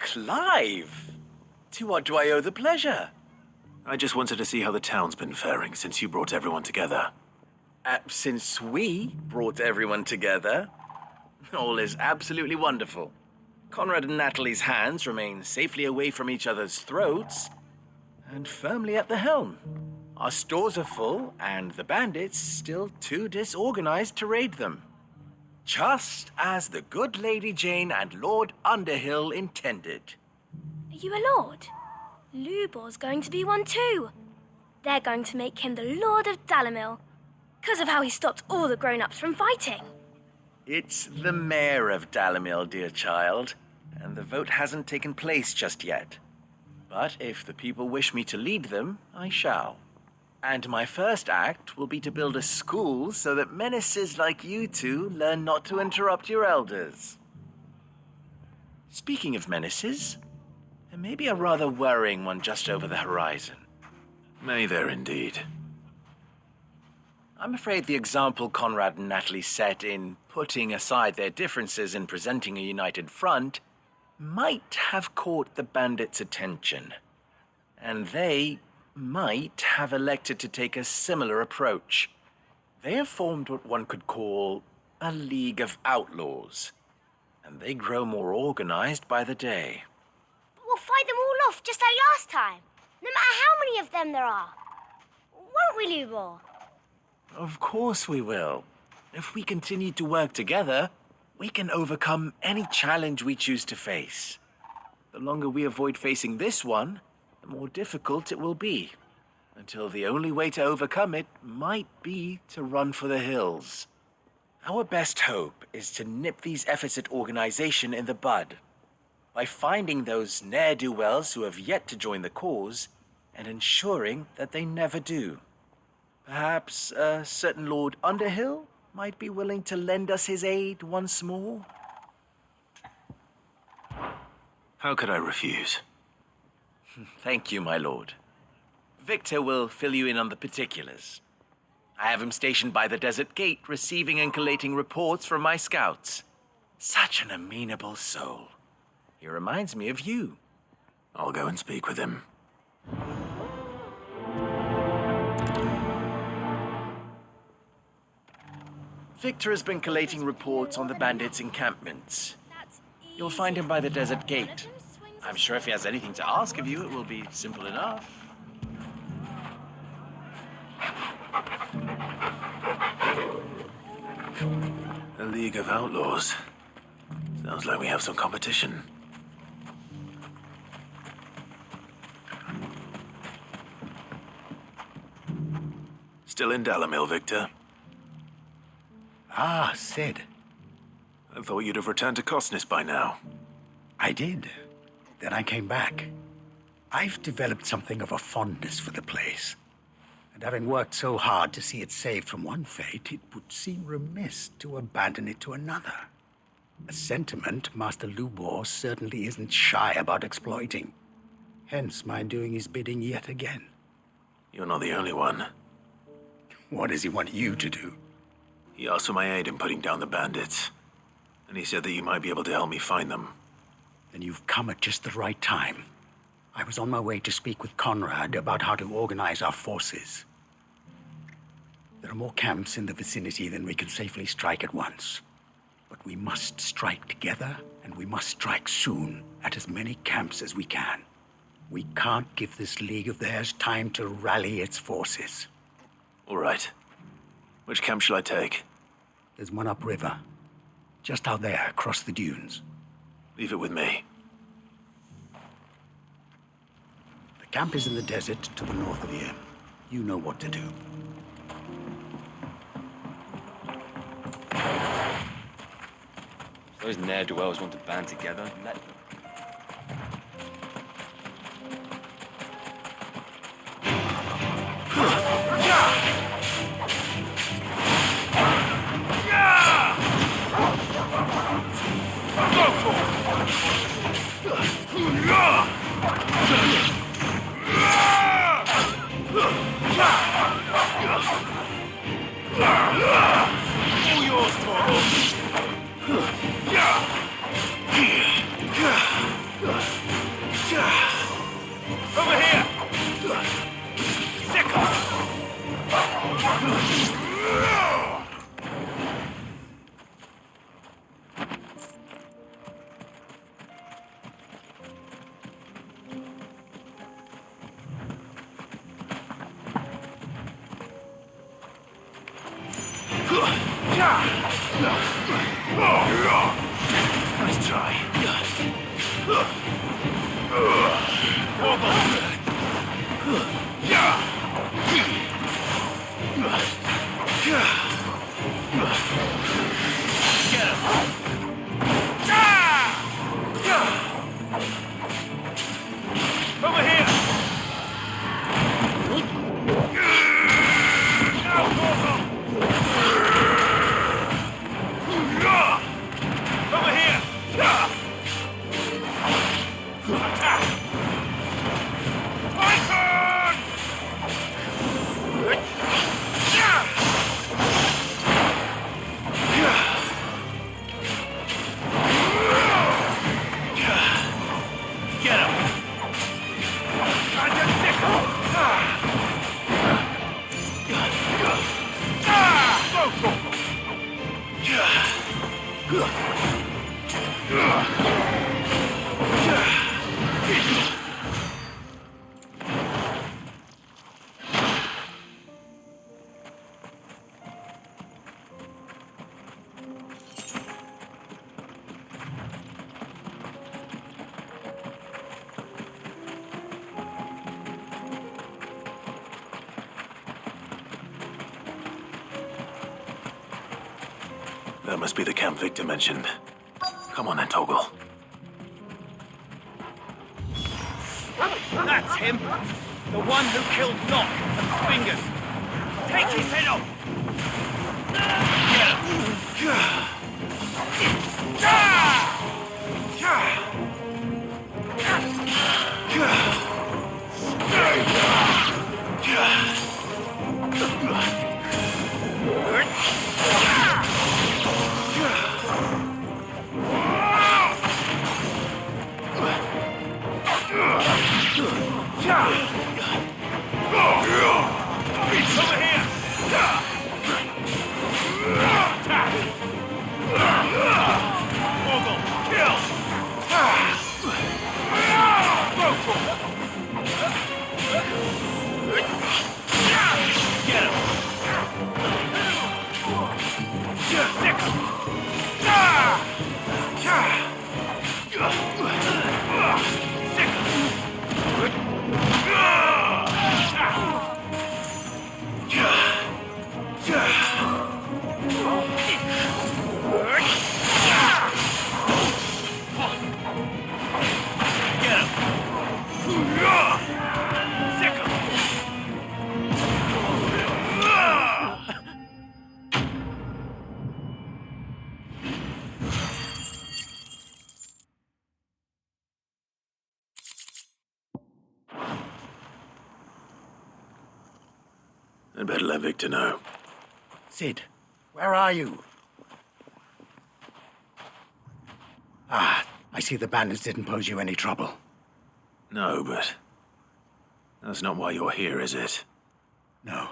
Clive! To what do I owe the pleasure? I just wanted to see how the town's been faring since you brought everyone together. Since we brought everyone together, all is absolutely wonderful. Conrad and Natalie's hands remain safely away from each other's throats and firmly at the helm. Our stores are full, and the bandits still too disorganized to raid them. Just as the good Lady Jane and Lord Underhill intended. Are you a lord? Lubor's going to be one too. They're going to make him the Lord of Dalimil, because of how he stopped all the grown-ups from fighting. It's the mayor of Dalimil, dear child, and the vote hasn't taken place just yet. But if the people wish me to lead them, I shall. And my first act will be to build a school so that menaces like you two learn not to interrupt your elders. Speaking of menaces, there may be a rather worrying one just over the horizon. May there indeed. I'm afraid the example Conrad and Natalie set in putting aside their differences and presenting a united front might have caught the bandits' attention. And they might have elected to take a similar approach. They have formed what one could call a League of Outlaws, and they grow more organized by the day. But we'll fight them all off just like last time, no matter how many of them there are. Won't we, Lubor? Of course we will. If we continue to work together, we can overcome any challenge we choose to face. The longer we avoid facing this one, the more difficult it will be, until the only way to overcome it might be to run for the hills. Our best hope is to nip these efforts at organization in the bud, by finding those ne'er-do-wells who have yet to join the cause, and ensuring that they never do. Perhaps a certain Lord Underhill might be willing to lend us his aid once more? How could I refuse? Thank you, my lord. Victor will fill you in on the particulars. I have him stationed by the Desert Gate, receiving and collating reports from my scouts. Such an amenable soul. He reminds me of you. I'll go and speak with him. Victor has been collating reports on the bandits' encampments. You'll find him by the Desert Gate. I'm sure if he has anything to ask of you, it will be simple enough. A League of Outlaws. Sounds like we have some competition. Still in Dalimil, Victor? Ah, Sid. I thought you'd have returned to Cosnes by now. I did. Then I came back. I've developed something of a fondness for the place. And having worked so hard to see it saved from one fate, it would seem remiss to abandon it to another. A sentiment Master Lubor certainly isn't shy about exploiting. Hence my doing his bidding yet again. You're not the only one. What does he want you to do? He asked for my aid in putting down the bandits. And he said that you might be able to help me find them. Then you've come at just the right time. I was on my way to speak with Conrad about how to organize our forces. There are more camps in the vicinity than we can safely strike at once. But we must strike together, and we must strike soon at as many camps as we can. We can't give this league of theirs time to rally its forces. All right. Which camp shall I take? There's one upriver, just out there across the dunes. Leave it with me. The camp is in the desert to the north of here. You know what to do. If those ne'er-do-wells want to band together, let them. All yours, Toro. Over here! Over here! Get him! That must be the camp Victor mentioned. Come on then, Toggle. That's him! The one who killed Nock and Fingers! Take his head off! Over here! Toggle, kill! Get him! Stick him! I'd better let Victor know. Sid, where are you? Ah, I see the bandits didn't pose you any trouble. No, but that's not why you're here, is it? No.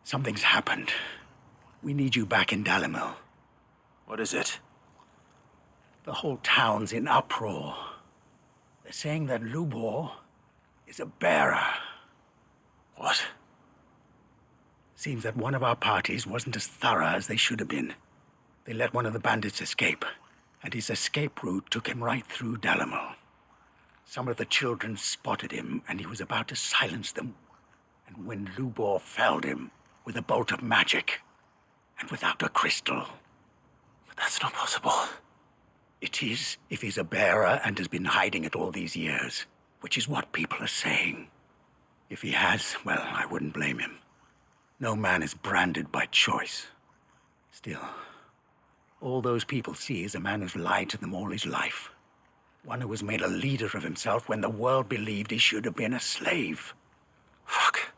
Something's happened. We need you back in Dalimil. What is it? The whole town's in uproar. They're saying that Lubor is a bearer. What? Seems that one of our parties wasn't as thorough as they should have been. They let one of the bandits escape, and his escape route took him right through Dalimil. Some of the children spotted him, and he was about to silence them. And when Lubor felled him with a bolt of magic, and without a crystal. But that's not possible. It is, if he's a bearer and has been hiding it all these years, which is what people are saying. If he has, well, I wouldn't blame him. No man is branded by choice. Still, all those people see is a man who's lied to them all his life. One who was made a leader of himself when the world believed he should have been a slave. Fuck.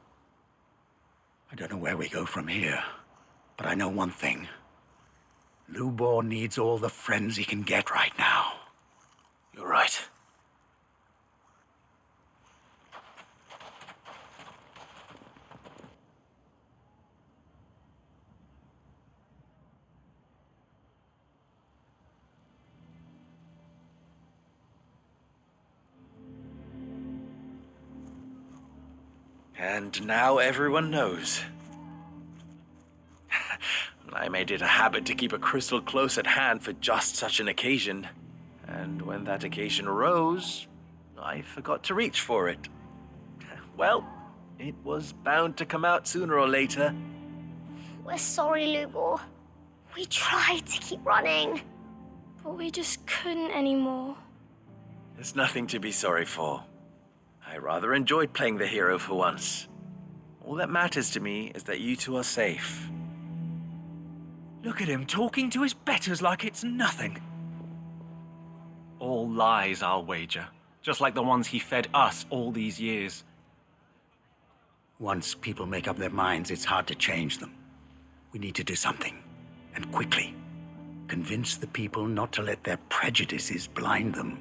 I don't know where we go from here, but I know one thing. Lubor needs all the friends he can get right now. You're right. And now everyone knows. I made it a habit to keep a crystal close at hand for just such an occasion. And when that occasion arose, I forgot to reach for it. Well, it was bound to come out sooner or later. We're sorry, Lubor. We tried to keep running. But we just couldn't anymore. There's nothing to be sorry for. I rather enjoyed playing the hero for once. All that matters to me is that you two are safe. Look at him talking to his betters like it's nothing. All lies, I'll wager. Just like the ones he fed us all these years. Once people make up their minds, it's hard to change them. We need to do something, and quickly. Convince the people not to let their prejudices blind them.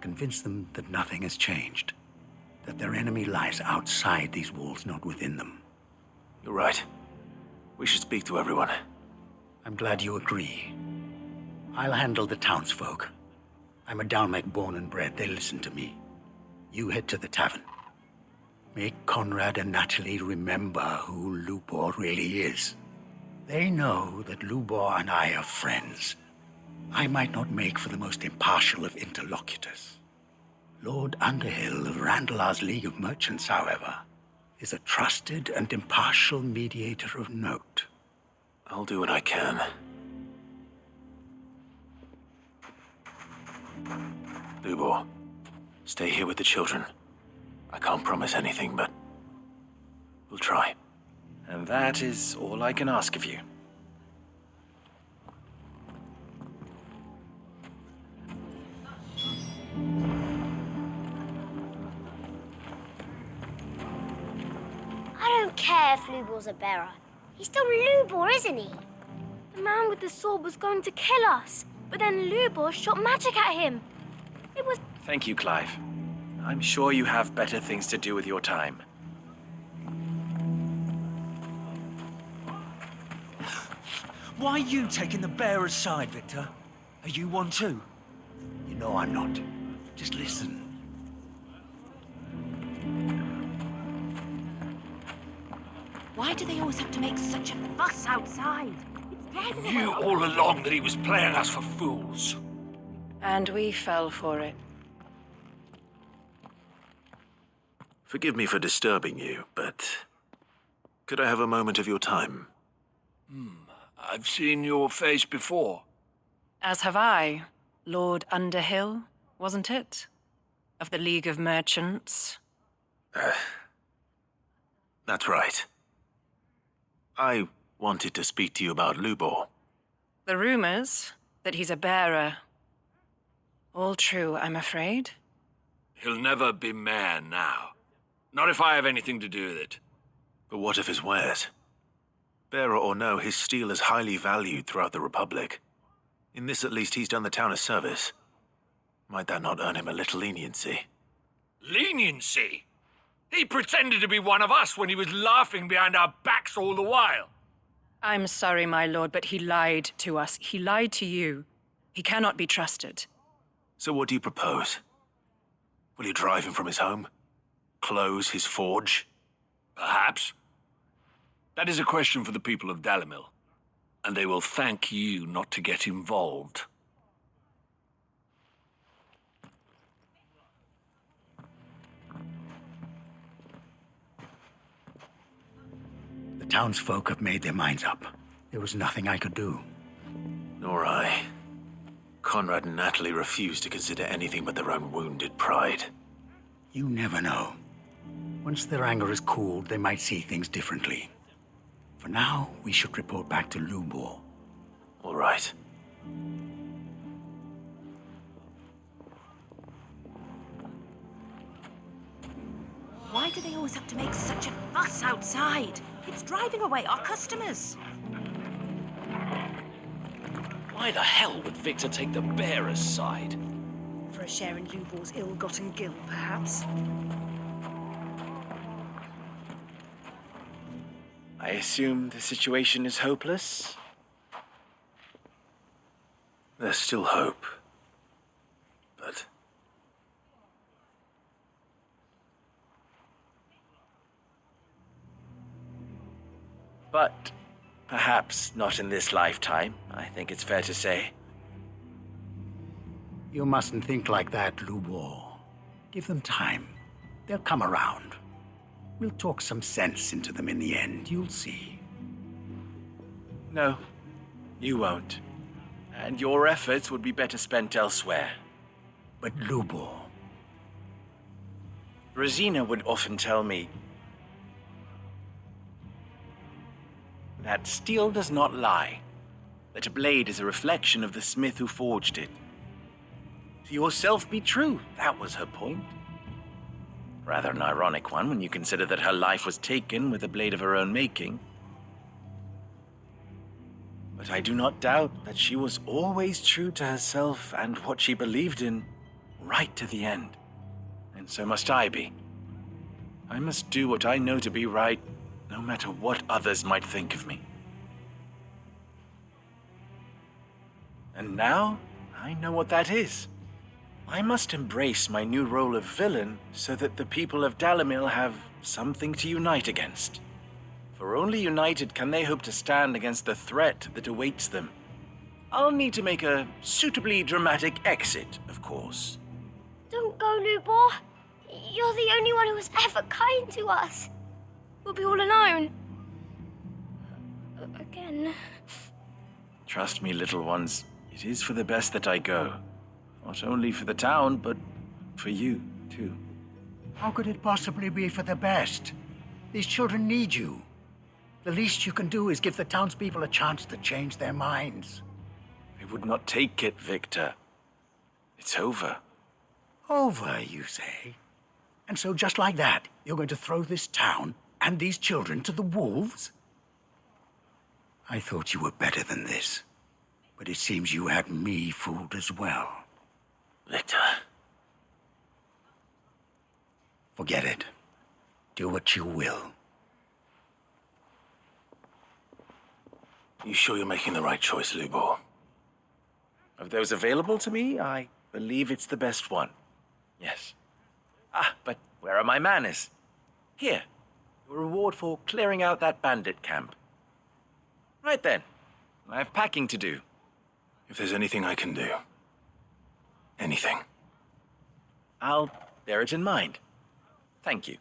Convince them that nothing has changed. That their enemy lies outside these walls, not within them. You're right. We should speak to everyone. I'm glad you agree. I'll handle the townsfolk. I'm a Dalmec born and bred. They listen to me. You head to the tavern. Make Conrad and Natalie remember who Lubor really is. They know that Lubor and I are friends. I might not make for the most impartial of interlocutors. Lord Underhill of Randalar's League of Merchants, however, is a trusted and impartial mediator of note. I'll do what I can. Lubor, stay here with the children. I can't promise anything, but we'll try. And that is all I can ask of you. I don't care if Lubor's a bearer. He's still Lubor, isn't he? The man with the sword was going to kill us, but then Lubor shot magic at him. It was... Thank you, Clive. I'm sure you have better things to do with your time. Why are you taking the bearer's side, Victor? Are you one too? You know I'm not. Just listen. Why do they always have to make such a fuss outside? He knew all along that he was playing us for fools. And we fell for it. Forgive me for disturbing you, but could I have a moment of your time? I've seen your face before. As have I. Lord Underhill, wasn't it? Of the League of Merchants. That's right. I wanted to speak to you about Lubor. The rumors that he's a bearer. All true, I'm afraid. He'll never be mayor now. Not if I have anything to do with it. But what of his wares? Bearer or no, his steel is highly valued throughout the Republic. In this, at least, he's done the town a service. Might that not earn him a little leniency? Leniency? He pretended to be one of us when he was laughing behind our backs all the while. I'm sorry, my lord, but he lied to us. He lied to you. He cannot be trusted. So what do you propose? Will you drive him from his home? Close his forge? Perhaps. That is a question for the people of Dalimil, and they will thank you not to get involved. The townsfolk have made their minds up. There was nothing I could do. Nor I. Conrad and Natalie refuse to consider anything but their own wounded pride. You never know. Once their anger is cooled, they might see things differently. For now, we should report back to Lubor. All right. Why do they always have to make such a fuss outside? It's driving away our customers. Why the hell would Victor take the bearer's side? For a share in Lubor's ill-gotten gil, perhaps. I assume the situation is hopeless? There's still hope. But But perhaps not in this lifetime, I think it's fair to say. You mustn't think like that, Lubor. Give them time. They'll come around. We'll talk some sense into them in the end, you'll see. No, you won't. And your efforts would be better spent elsewhere. But Lubor... Rosina would often tell me that steel does not lie, that a blade is a reflection of the smith who forged it. To yourself be true, that was her point. Rather an ironic one when you consider that her life was taken with a blade of her own making. But I do not doubt that she was always true to herself and what she believed in, right to the end. And so must I be. I must do what I know to be right, no matter what others might think of me. And now, I know what that is. I must embrace my new role of villain so that the people of Dalimil have something to unite against. For only united can they hope to stand against the threat that awaits them. I'll need to make a suitably dramatic exit, of course. Don't go, Lubor. You're the only one who was ever kind to us. We'll be all alone. Again. Trust me, little ones, it is for the best that I go. Not only for the town, but for you, too. How could it possibly be for the best? These children need you. The least you can do is give the townspeople a chance to change their minds. I would not take it, Victor. It's over. Over, you say? And so just like that, you're going to throw this town and these children to the wolves? I thought you were better than this. But it seems you had me fooled as well. Victor. Forget it. Do what you will. You sure you're making the right choice, Lubor? Of those available to me, I believe it's the best one. Yes. Ah, but where are my manners? Here, your reward for clearing out that bandit camp. Right then, I have packing to do. If there's anything I can do. Anything. I'll bear it in mind. Thank you.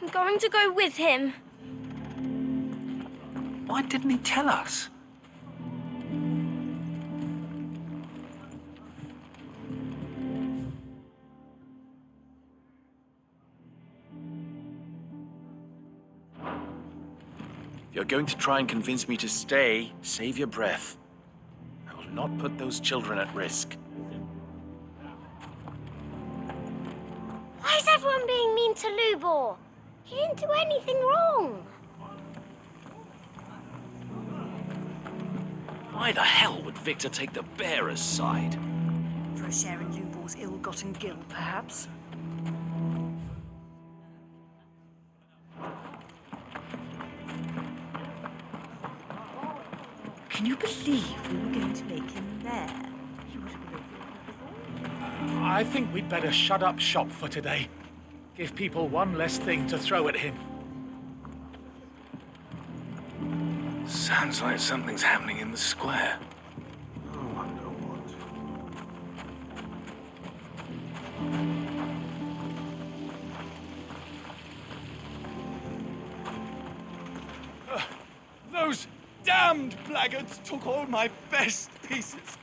I'm going to go with him. Why didn't he tell us? If you're going to try and convince me to stay, save your breath. I will not put those children at risk. Why is everyone being mean to Lubor? He didn't do anything wrong. Why the hell would Victor take the bearer's side? For a share in Lubor's ill-gotten gil, perhaps? Can you believe we were going to make him mayor? He would have been I think we'd better shut up shop for today. Give people one less thing to throw at him. Sounds like something's happening in the square. I wonder what. Those damned blackguards took all my best pieces.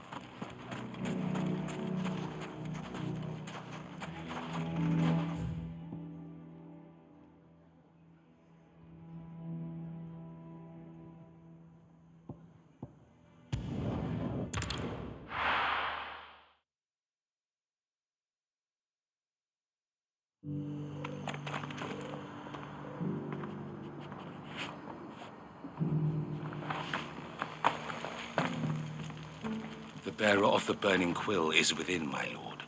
The bearer of the burning quill is within, my lord.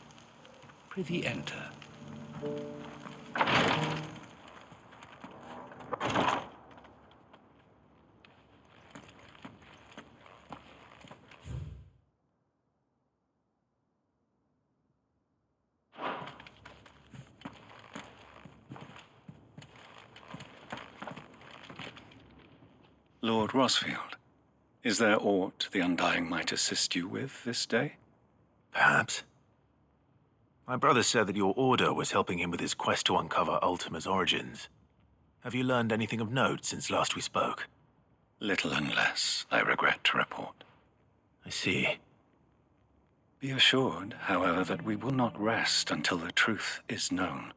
Prithee enter. Lord Rosfield, is there aught the Undying might assist you with this day? Perhaps. My brother said that your order was helping him with his quest to uncover Ultima's origins. Have you learned anything of note since last we spoke? Little and less, I regret to report. I see. Be assured, however, that we will not rest until the truth is known.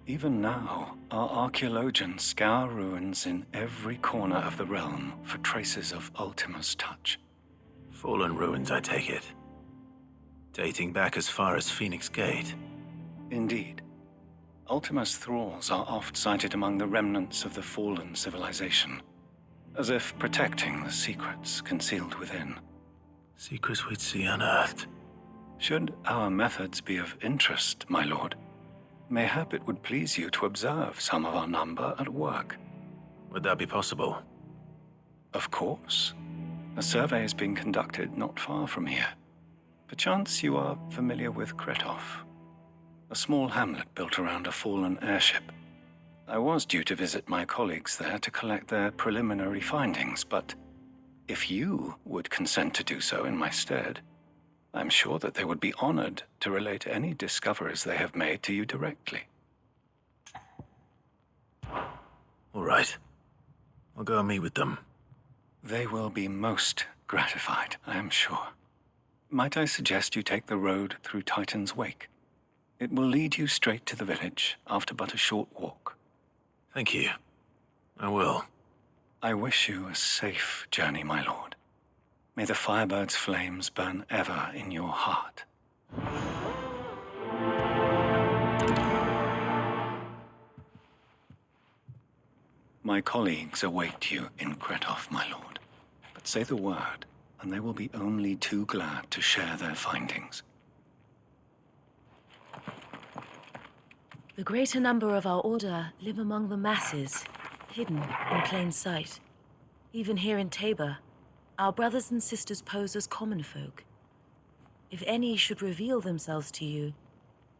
Even now, our archaeologians scour ruins in every corner of the realm for traces of Ultima's touch. Fallen ruins, I take it. Dating back as far as Phoenix Gate. Indeed. Ultima's thralls are oft sighted among the remnants of the fallen civilization, as if protecting the secrets concealed within. Secrets we'd see unearthed. Should our methods be of interest, my lord, mayhap it would please you to observe some of our number at work. Would that be possible? Of course. A survey is being conducted not far from here. Perchance you are familiar with Kretov, a small hamlet built around a fallen airship. I was due to visit my colleagues there to collect their preliminary findings, but if you would consent to do so in my stead, I'm sure that they would be honored to relate any discoveries they have made to you directly. All right. I'll go and meet with them. They will be most gratified, I am sure. Might I suggest you take the road through Titan's Wake? It will lead you straight to the village after but a short walk. Thank you. I will. I wish you a safe journey, my lord. May the Firebird's flames burn ever in your heart. My colleagues await you in Kretov, my lord. But say the word, and they will be only too glad to share their findings. The greater number of our order live among the masses, hidden in plain sight. Even here in Tabor, our brothers and sisters pose as common folk. If any should reveal themselves to you,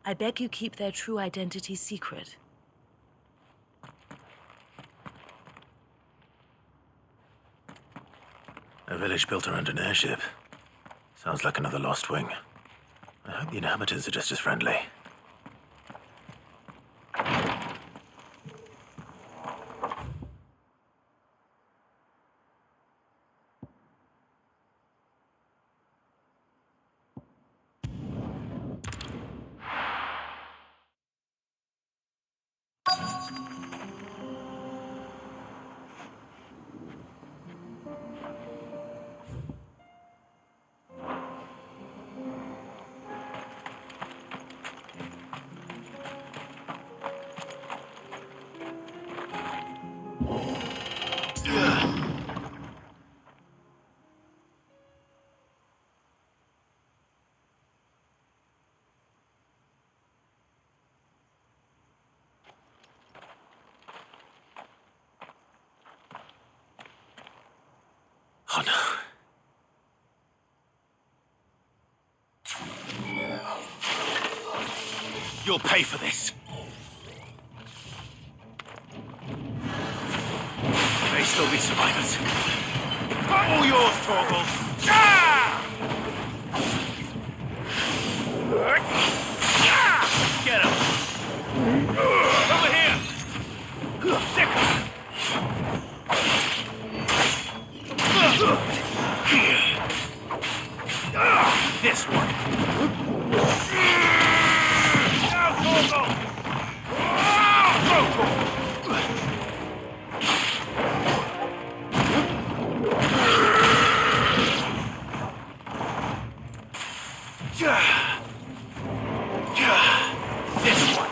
I beg you keep their true identity secret. A village built around an airship. Sounds like another Lost Wing. I hope the inhabitants are just as friendly. Oh no. You'll pay for this. There may still be survivors. All yours, Torgal. Get him. Over here. Sick. This one. Now, Torgal. Go, Torgal. This one.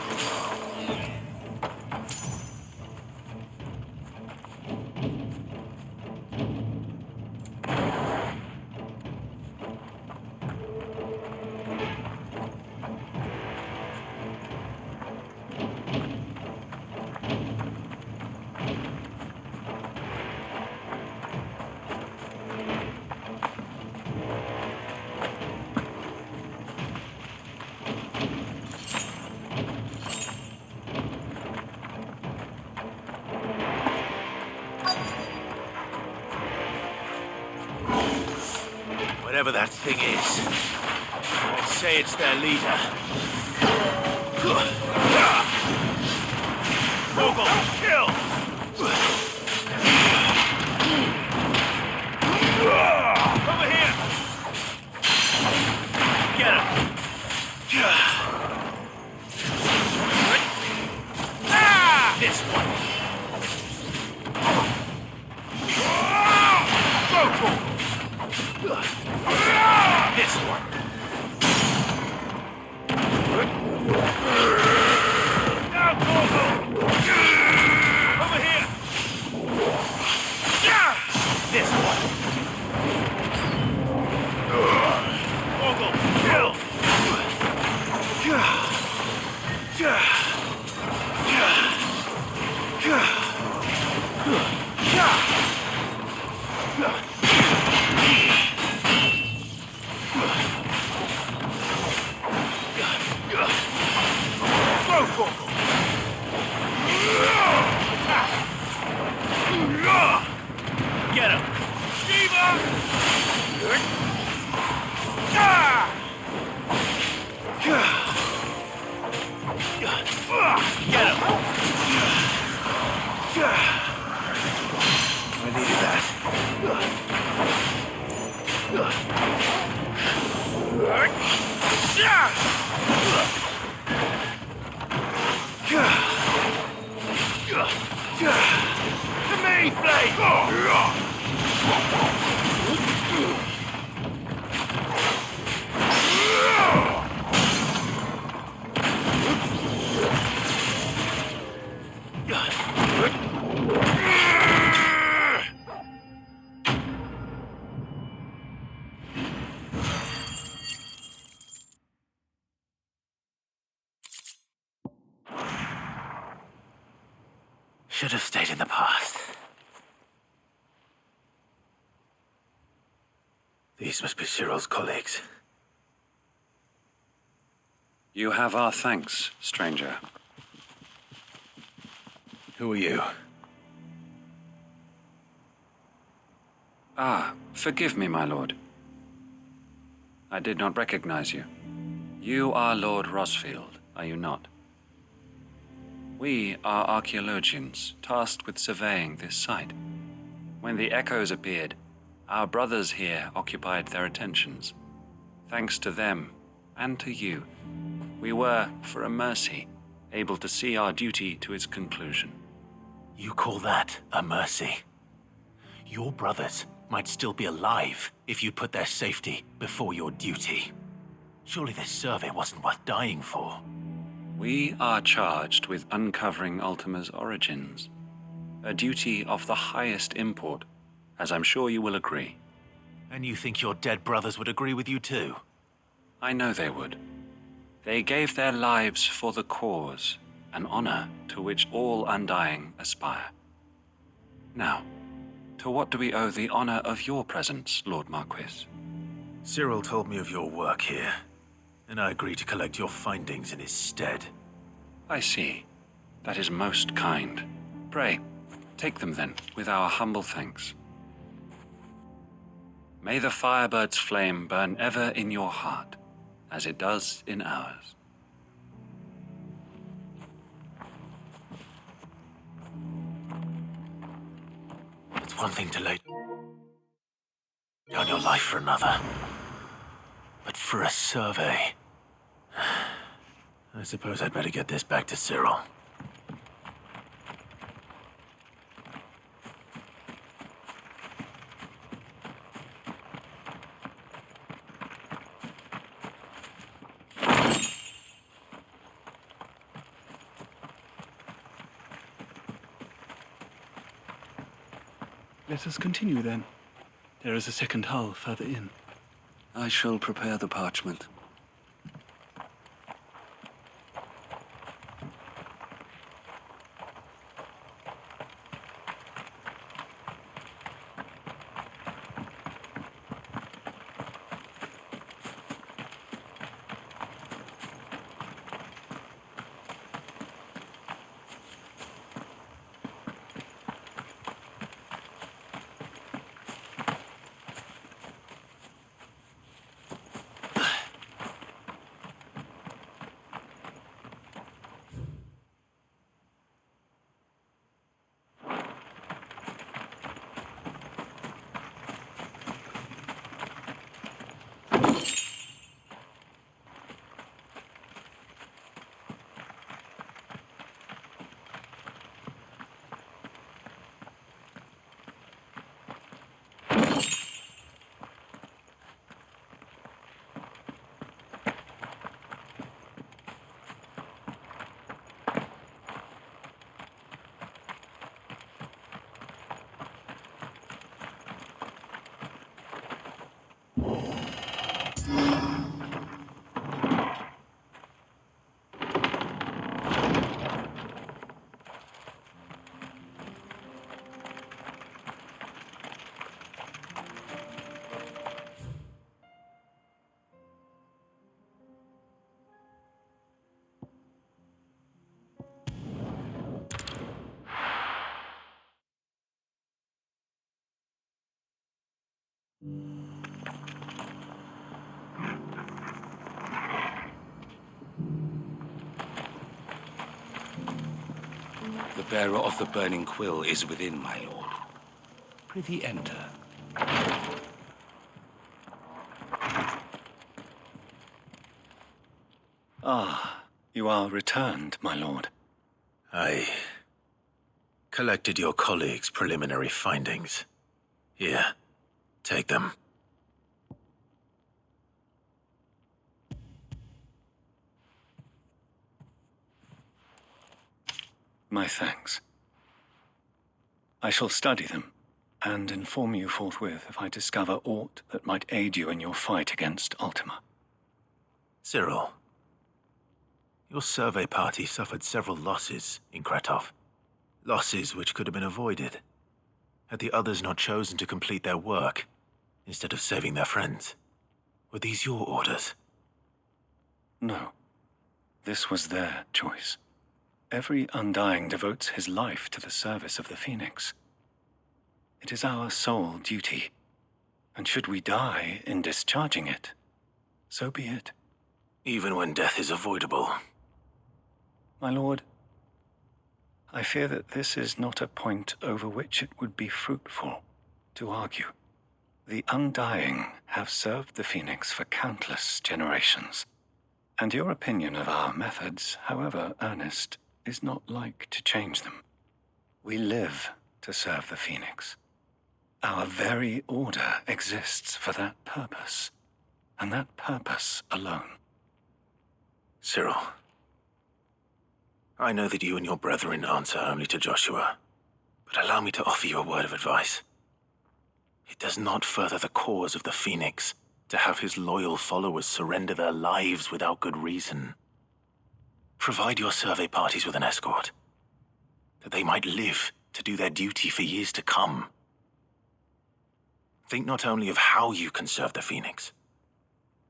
Whatever that thing is, I'd say it's their leader. Morgul, kill! Over here! Get him! This one! Morgul! This one! Now, Morgul! Over here! This one! Morgul, kill! Get him! Steven! Get him! I needed that. To me, Blade! Should have stayed in the past. These must be Cyril's colleagues. You have our thanks, stranger. Who are you? Ah, forgive me, my lord. I did not recognize you. You are Lord Rosfield, are you not? We are archaeologians tasked with surveying this site. When the echoes appeared, our brothers here occupied their attentions. Thanks to them, and to you, we were, for a mercy, able to see our duty to its conclusion. You call that a mercy? Your brothers might still be alive if you put their safety before your duty. Surely this survey wasn't worth dying for. We are charged with uncovering Ultima's origins, a duty of the highest import, as I'm sure you will agree. And you think your dead brothers would agree with you too? I know they would. They gave their lives for the cause, an honor to which all Undying aspire. Now, to what do we owe the honor of your presence, Lord Marquis? Cyril told me of your work here, and I agreed to collect your findings in his stead. I see. That is most kind. Pray, take them then, with our humble thanks. May the Firebird's flame burn ever in your heart, as it does in ours. It's one thing to lay down your life for another, but for a survey... I suppose I'd better get this back to Cyril. Let us continue then. There is a second hull further in. I shall prepare the parchment. The bearer of the burning quill is within, my lord. Prithee enter. Ah, you are returned, my lord. I collected your colleagues' preliminary findings. Here, take them. My thanks. I shall study them and inform you forthwith if I discover aught that might aid you in your fight against Ultima. Cyril, your survey party suffered several losses in Kretov. Losses which could have been avoided had the others not chosen to complete their work instead of saving their friends. Were these your orders? No. This was their choice. Every Undying devotes his life to the service of the Phoenix. It is our sole duty, and should we die in discharging it, so be it. Even when death is avoidable. My lord, I fear that this is not a point over which it would be fruitful to argue. The Undying have served the Phoenix for countless generations, and your opinion of our methods, however earnest, is not like to change them. We live to serve the Phoenix. Our very order exists for that purpose, and that purpose alone. Cyril, I know that you and your brethren answer only to Joshua, but allow me to offer you a word of advice. It does not further the cause of the Phoenix to have his loyal followers surrender their lives without good reason. Provide your survey parties with an escort, that they might live to do their duty for years to come. Think not only of how you can serve the Phoenix,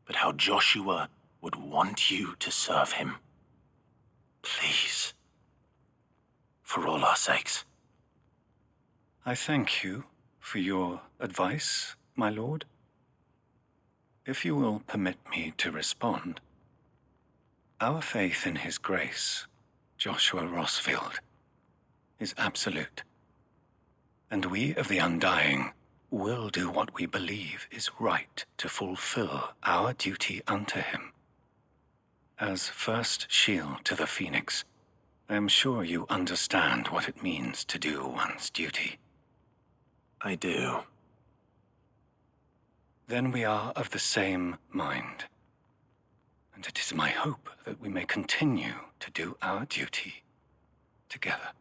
but how Joshua would want you to serve him. Please. For all our sakes. I thank you for your advice, my lord. If you will permit me to respond, our faith in his grace, Joshua Rossfield, is absolute. And we of the Undying will do what we believe is right to fulfill our duty unto him. As first shield to the Phoenix, I am sure you understand what it means to do one's duty. I do. Then we are of the same mind. And it is my hope that we may continue to do our duty together.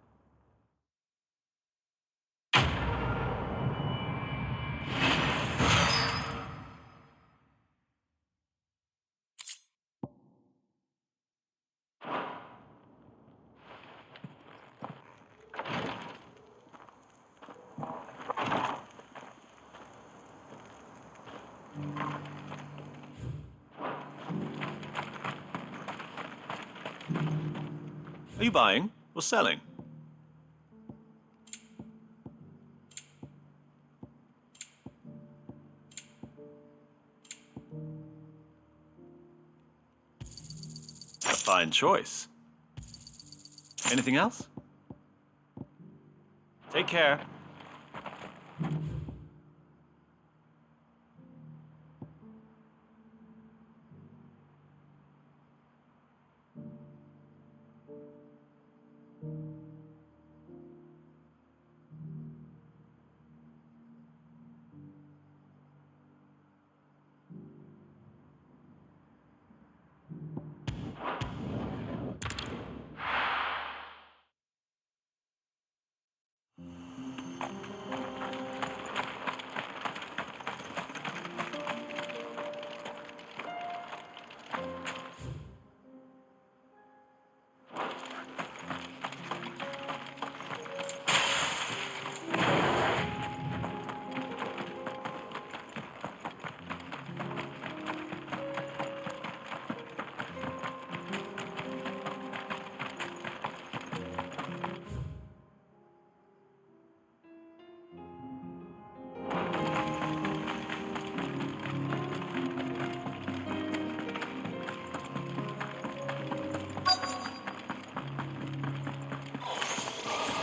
Are you buying or selling? A fine choice. Anything else? Take care.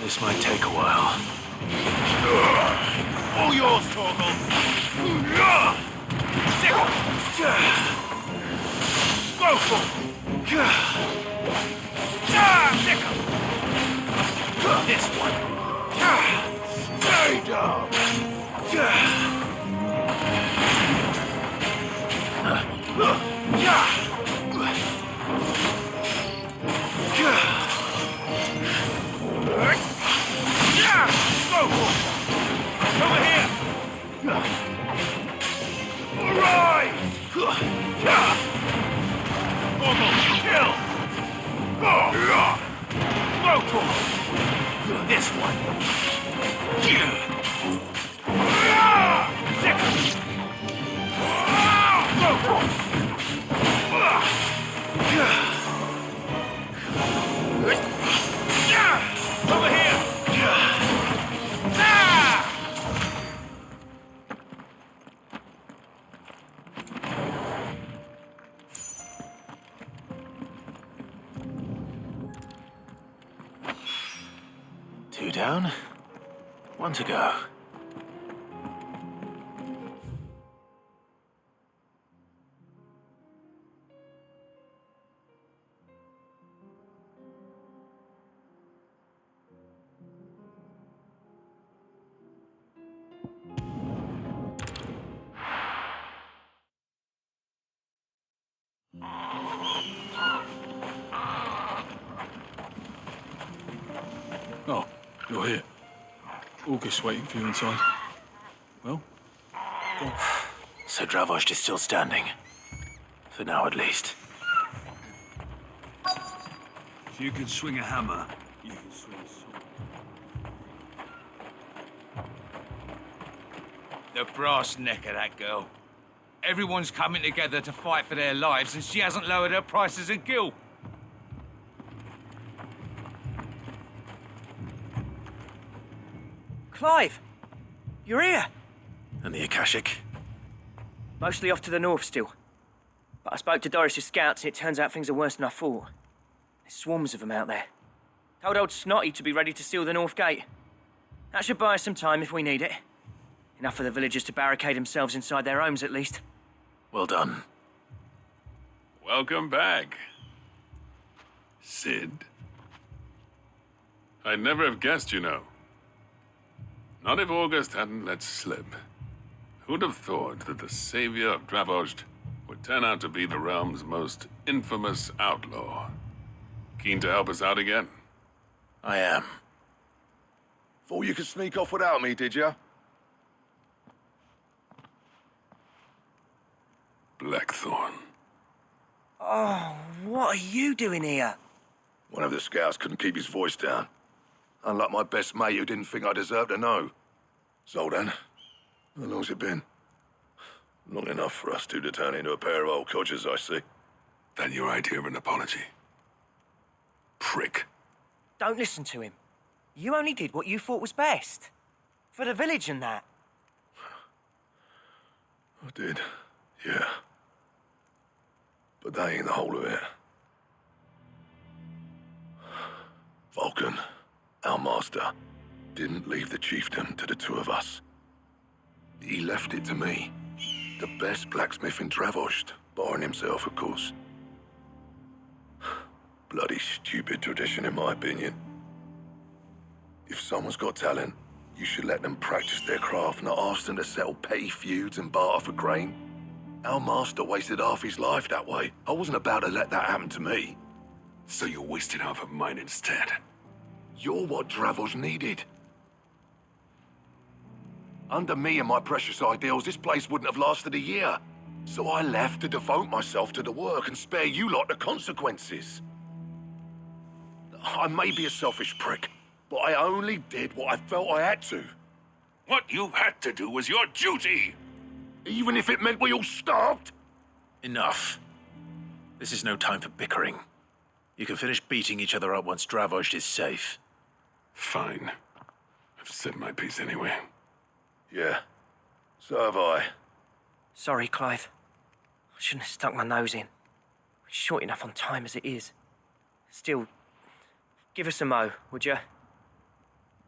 This might take a while. All yours, Torgal! Go for it! This one! Stay down! Go for it! Over here! All right! Almost kill! Go for it! This one! Second! Go for it! Over here! Two down, one to go. Oh, you're here. August waiting for you inside. Well, go on. So Dravost is still standing. For now, at least. If you can swing a hammer, you can swing a sword. The brass neck of that girl. Everyone's coming together to fight for their lives, and she hasn't lowered her prices a gill. Clive! You're here! And the Akashic? Mostly off to the north still. But I spoke to Doris's scouts and it turns out things are worse than I thought. There's swarms of them out there. Told old Snotty to be ready to seal the north gate. That should buy us some time if we need it. Enough for the villagers to barricade themselves inside their homes at least. Well done. Welcome back, Cid. I'd never have guessed, you know. Not if August hadn't let slip. Who'd have thought that the savior of Dravost would turn out to be the realm's most infamous outlaw? Keen to help us out again? I am. Thought you could sneak off without me, did you? Blackthorn. Oh, what are you doing here? One of the scouts couldn't keep his voice down. Unlike my best mate who didn't think I deserved to know. So then, how long's it been? Long enough for us two to turn into a pair of old codgers, I see. Then your idea of an apology? Prick. Don't listen to him. You only did what you thought was best. For the village and that. I did, yeah. But that ain't the whole of it. Vulcan, our master, didn't leave the chiefdom to the two of us. He left it to me. The best blacksmith in Dravost, barring himself, of course. Bloody stupid tradition, in my opinion. If someone's got talent, you should let them practice their craft, not ask them to settle petty feuds and barter for grain. Our master wasted half his life that way. I wasn't about to let that happen to me. So you wasted half of mine instead? You're what Dravost needed. Under me and my precious ideals, this place wouldn't have lasted a year. So I left to devote myself to the work and spare you lot the consequences. I may be a selfish prick, but I only did what I felt I had to. What you had to do was your duty! Even if it meant we all starved? Enough. This is no time for bickering. You can finish beating each other up once Dravost is safe. Fine. I've said my piece anyway. Yeah, so have I. Sorry, Clive. I shouldn't have stuck my nose in. We're short enough on time as it is. Still, give us a mo, would you?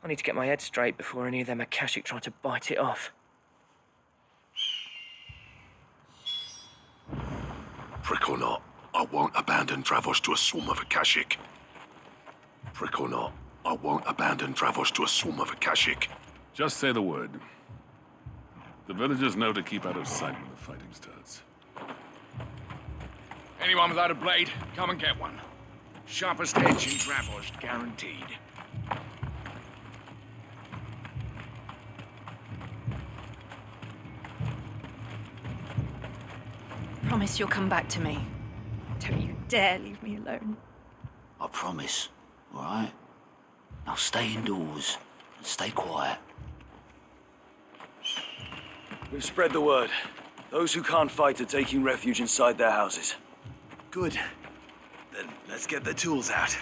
I need to get my head straight before any of them Akashic try to bite it off. Prick or not, I won't abandon Dravos to a swarm of Akashic. Prick or not, I won't abandon Dravos to a swarm of Akashic. Just say the word. The villagers know to keep out of sight when the fighting starts. Anyone without a blade, come and get one. Sharpest edge in Dravos, guaranteed. Promise you'll come back to me. Don't you dare leave me alone. I promise, all right? Now stay indoors and stay quiet. We've spread the word. Those who can't fight are taking refuge inside their houses. Good. Then let's get the tools out.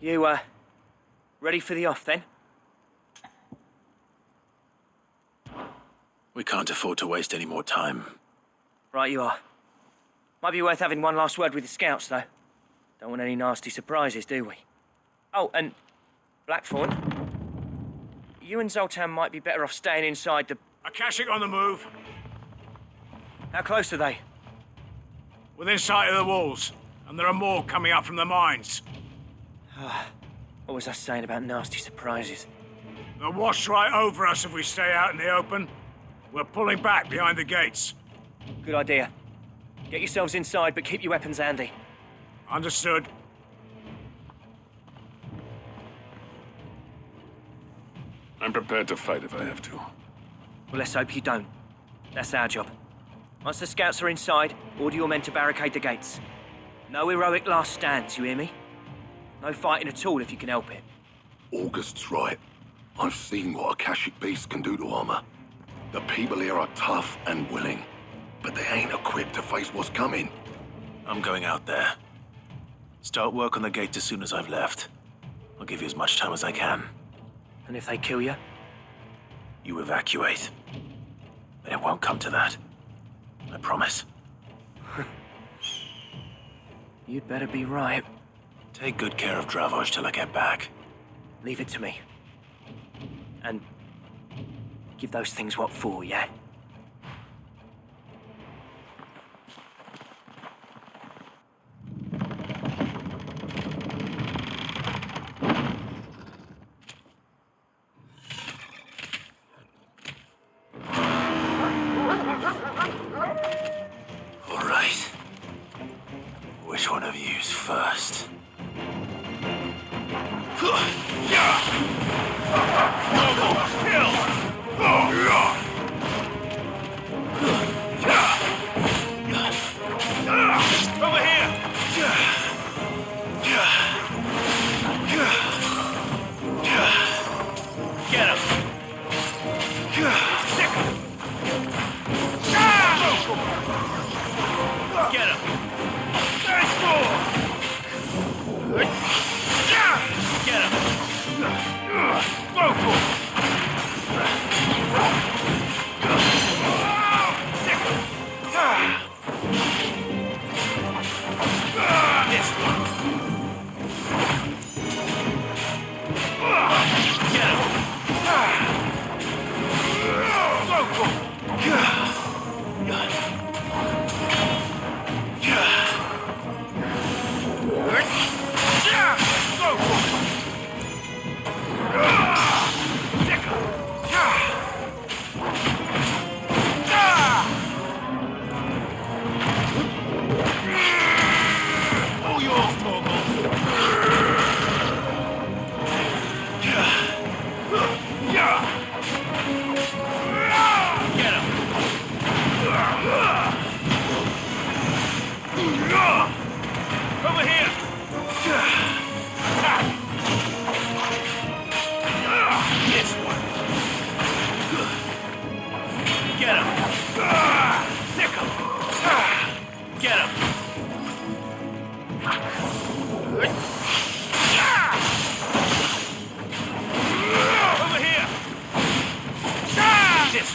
You, ready for the off then? We can't afford to waste any more time. Right you are. Might be worth having one last word with the scouts, though. Don't want any nasty surprises, do we? Oh, and Blackthorn, you and Zoltan might be better off staying inside the... Akashic on the move. How close are they? Within sight of the walls, and there are more coming up from the mines. What was I saying about nasty surprises? They'll wash right over us if we stay out in the open. We're pulling back behind the gates. Good idea. Get yourselves inside, but keep your weapons handy. Understood. I'm prepared to fight if I have to. Well, let's hope you don't. That's our job. Once the scouts are inside, order your men to barricade the gates. No heroic last stands, you hear me? No fighting at all if you can help it. August's right. I've seen what Akashic beasts can do to armor. The people here are tough and willing, but they ain't equipped to face what's coming. I'm going out there. Start work on the gate as soon as I've left. I'll give you as much time as I can. And if they kill you? You evacuate. But it won't come to that. I promise. You'd better be right. Take good care of Dravos till I get back. Leave it to me. And give those things what for, yeah? All right. Which one of you's first?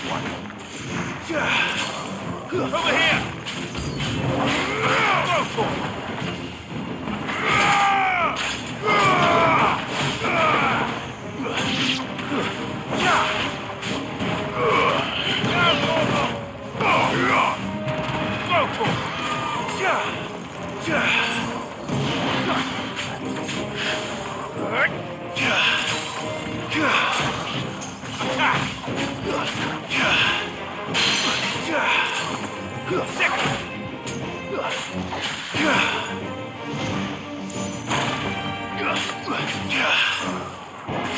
one. Over here! Go for it!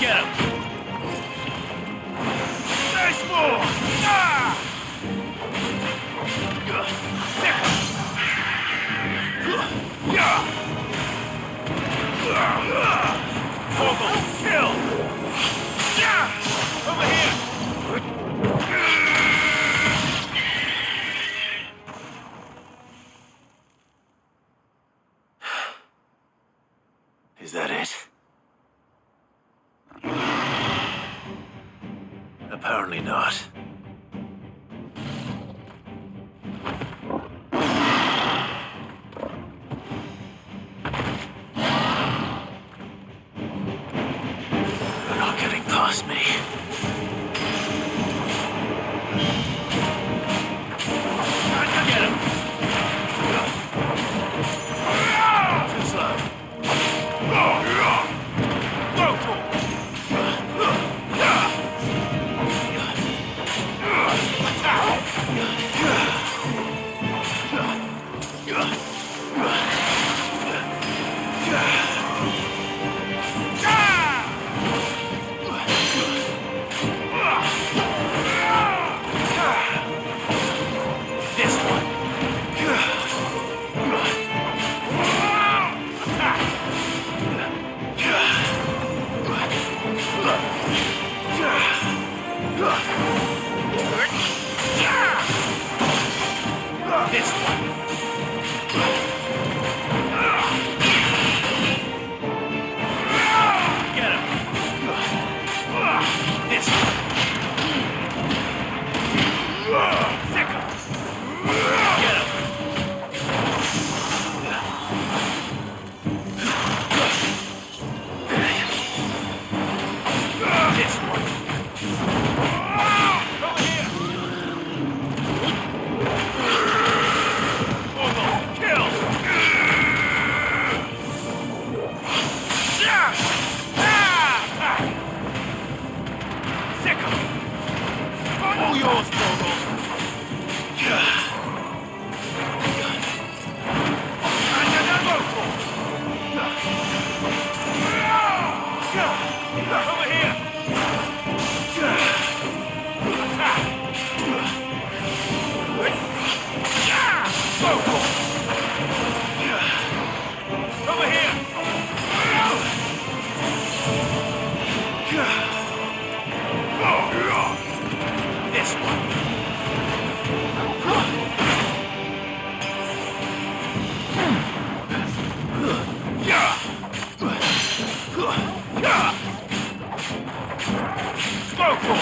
Get him! Nice move! Vogel, kill! Over here! Is that it? Apparently not. They're not getting past me. Get him! Too slow. Go for it! This one. This one. Get him. This one. Sick him. Get him. This one. Over here. Kill! Sick him! All yours, Vogel! Over here! Over here! This one. Smoke for it.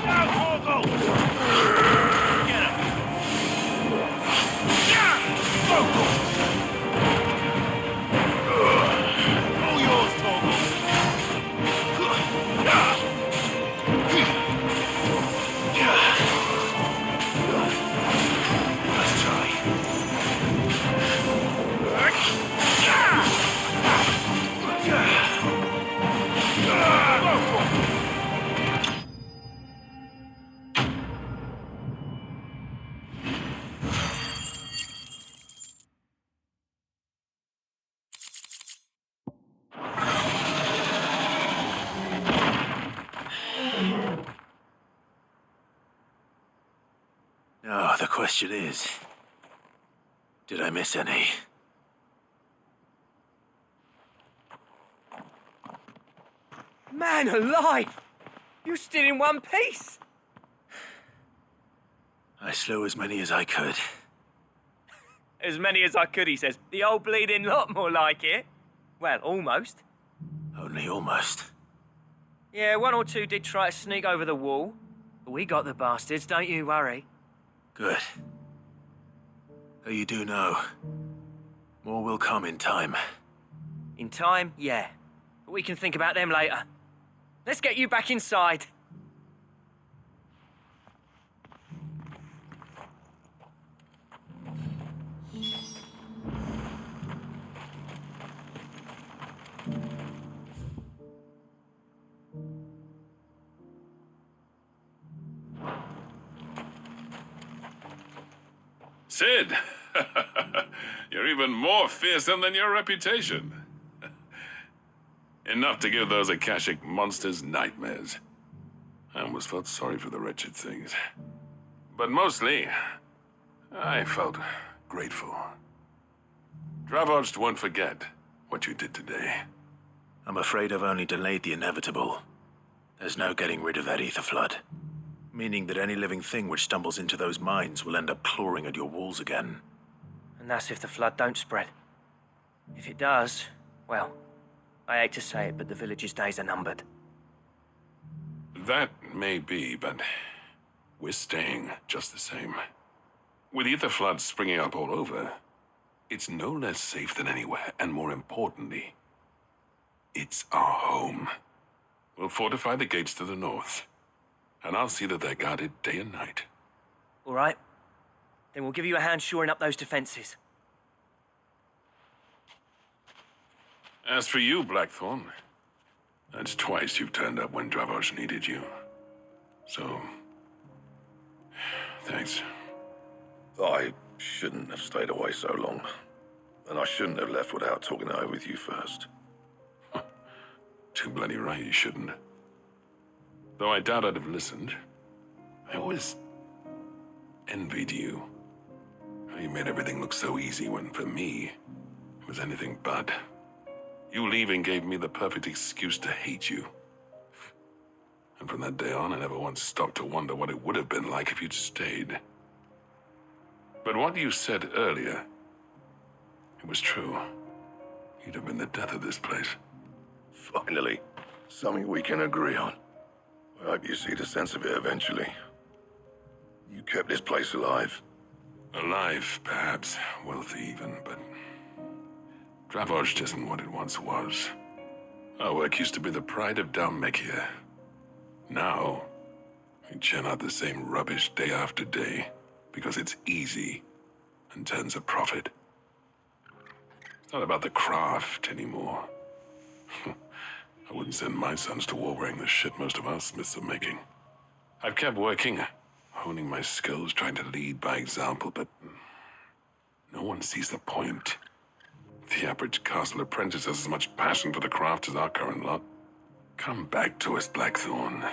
Now, Vogel! No, the question is, did I miss any? Man alive! You're still in one piece! I slew as many as I could. As many as I could, he says. The old bleeding lot, more like it. Well, almost. Only almost. Yeah, one or two did try to sneak over the wall. But we got the bastards, don't you worry. Good. Though you do know, more will come in time. In time, yeah. But we can think about them later. Let's get you back inside. Sid! You're even more fearsome than your reputation. Enough to give those Akashic monsters nightmares. I almost felt sorry for the wretched things. But mostly, I felt grateful. Dravoged won't forget what you did today. I'm afraid I've only delayed the inevitable. There's no getting rid of that ether flood. Meaning that any living thing which stumbles into those mines will end up clawing at your walls again. And that's if the flood don't spread. If it does, well, I hate to say it, but the village's days are numbered. That may be, but we're staying just the same. With ether floods springing up all over, it's no less safe than anywhere, and more importantly, it's our home. We'll fortify the gates to the north, and I'll see that they're guarded day and night. All right. Then we'll give you a hand shoring up those defenses. As for you, Blackthorn, that's twice you've turned up when Dravos needed you. So, thanks. I shouldn't have stayed away so long. And I shouldn't have left without talking it over with you first. Too bloody right you shouldn't. Though I doubt I'd have listened. I always envied you. How you made everything look so easy when, for me, it was anything but. You leaving gave me the perfect excuse to hate you. And from that day on, I never once stopped to wonder what it would have been like if you'd stayed. But what you said earlier, it was true. You'd have been the death of this place. Finally, something we can agree on. I hope you see the sense of it eventually. You kept this place alive. Alive, perhaps. Wealthy even, but Dravos isn't what it once was. Our work used to be the pride of Dalmekia. Now, we churn out the same rubbish day after day because it's easy and turns a profit. It's not about the craft anymore. I wouldn't send my sons to war wearing the shit most of our smiths are making. I've kept working, honing my skills, trying to lead by example, but no one sees the point. The average castle apprentice has as much passion for the craft as our current lot. Come back to us, Blackthorn.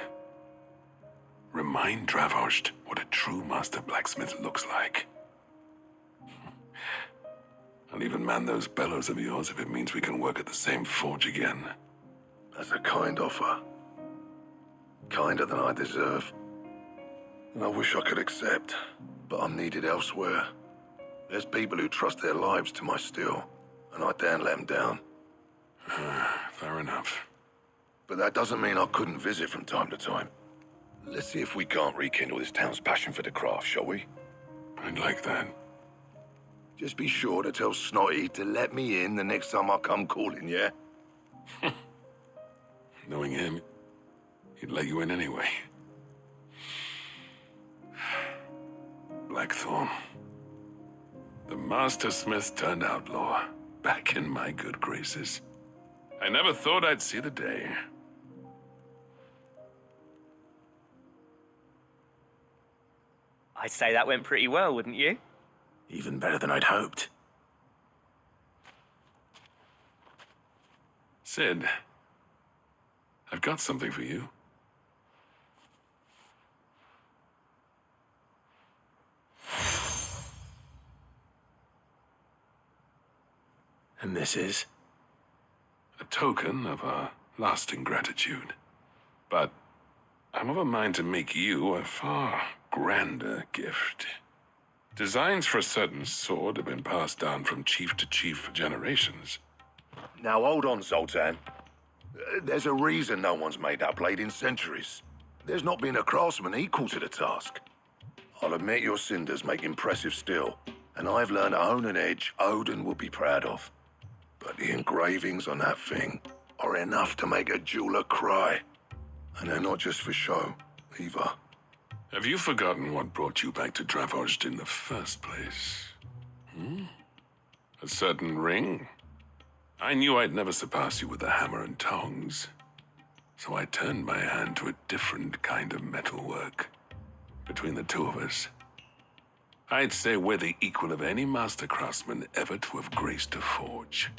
Remind Dravos what a true master blacksmith looks like. I'll even man those bellows of yours if it means we can work at the same forge again. That's a kind offer. Kinder than I deserve. And I wish I could accept, but I'm needed elsewhere. There's people who trust their lives to my steel, and I daren't let them down. Fair enough. But that doesn't mean I couldn't visit from time to time. Let's see if we can't rekindle this town's passion for the craft, shall we? I'd like that. Just be sure to tell Snotty to let me in the next time I come calling, yeah? Knowing him, he'd let you in anyway. Blackthorn. The Master Smith turned outlaw, back in my good graces. I never thought I'd see the day. I'd say that went pretty well, wouldn't you? Even better than I'd hoped. Sid, I've got something for you. And this is? A token of our lasting gratitude. But I'm of a mind to make you a far grander gift. Designs for a certain sword have been passed down from chief to chief for generations. Now hold on, Zoltan. There's a reason no one's made that blade in centuries. There's not been a craftsman equal to the task. I'll admit your cinders make impressive steel, and I've learned to own an edge Odin will be proud of. But the engravings on that thing are enough to make a jeweler cry. And they're not just for show, either. Have you forgotten what brought you back to Dravozd in the first place? A certain ring? I knew I'd never surpass you with the hammer and tongs. So I turned my hand to a different kind of metalwork. Between the two of us, I'd say we're the equal of any master craftsman ever to have graced a forge.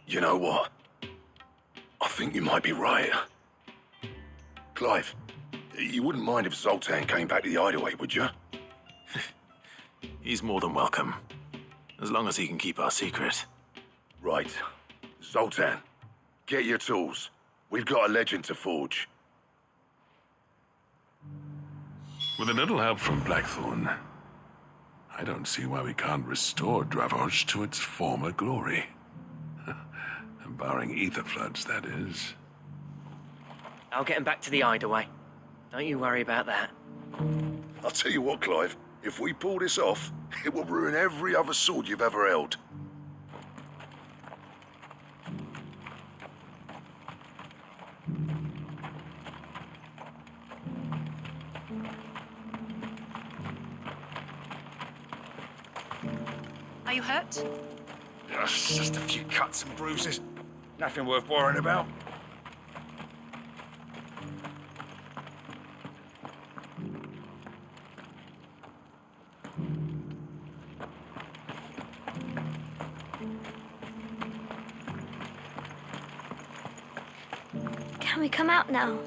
You know what? I think you might be right. Clive, you wouldn't mind if Zoltan came back to the Hideaway, would you? He's more than welcome. As long as he can keep our secret. Right. Zoltan, get your tools. We've got a legend to forge. With a little help from Blackthorn, I don't see why we can't restore Dravozd to its former glory. Barring ether floods, that is. I'll get him back to the Hideaway. Don't you worry about that. I'll tell you what, Clive. If we pull this off, it will ruin every other sword you've ever held. Are you hurt? Just a few cuts and bruises. Nothing worth worrying about. Can we come out now?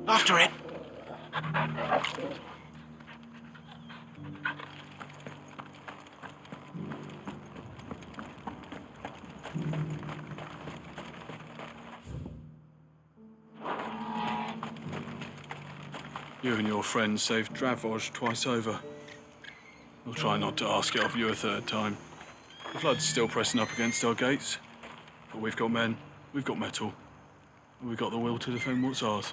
After it! You and your friends saved Dravozd twice over. We'll try not to ask it of you a third time. The flood's still pressing up against our gates. But we've got men, we've got metal, and we've got the will to defend what's ours.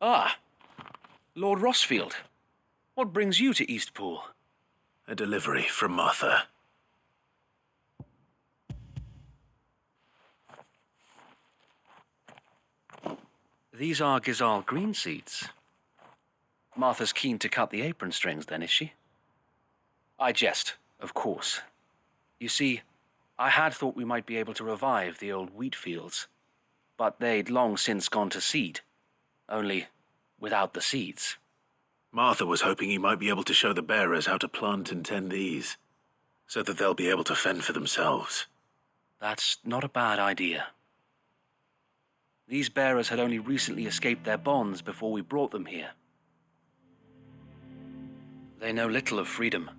Ah, Lord Rossfield. What brings you to Eastpool? A delivery from Martha. These are Gizal green seeds. Martha's keen to cut the apron strings, then, is she? I jest, of course. You see, I had thought we might be able to revive the old wheat fields, but they'd long since gone to seed, only without the seeds. Martha was hoping he might be able to show the bearers how to plant and tend these, so that they'll be able to fend for themselves. That's not a bad idea. These bearers had only recently escaped their bonds before we brought them here. They know little of freedom,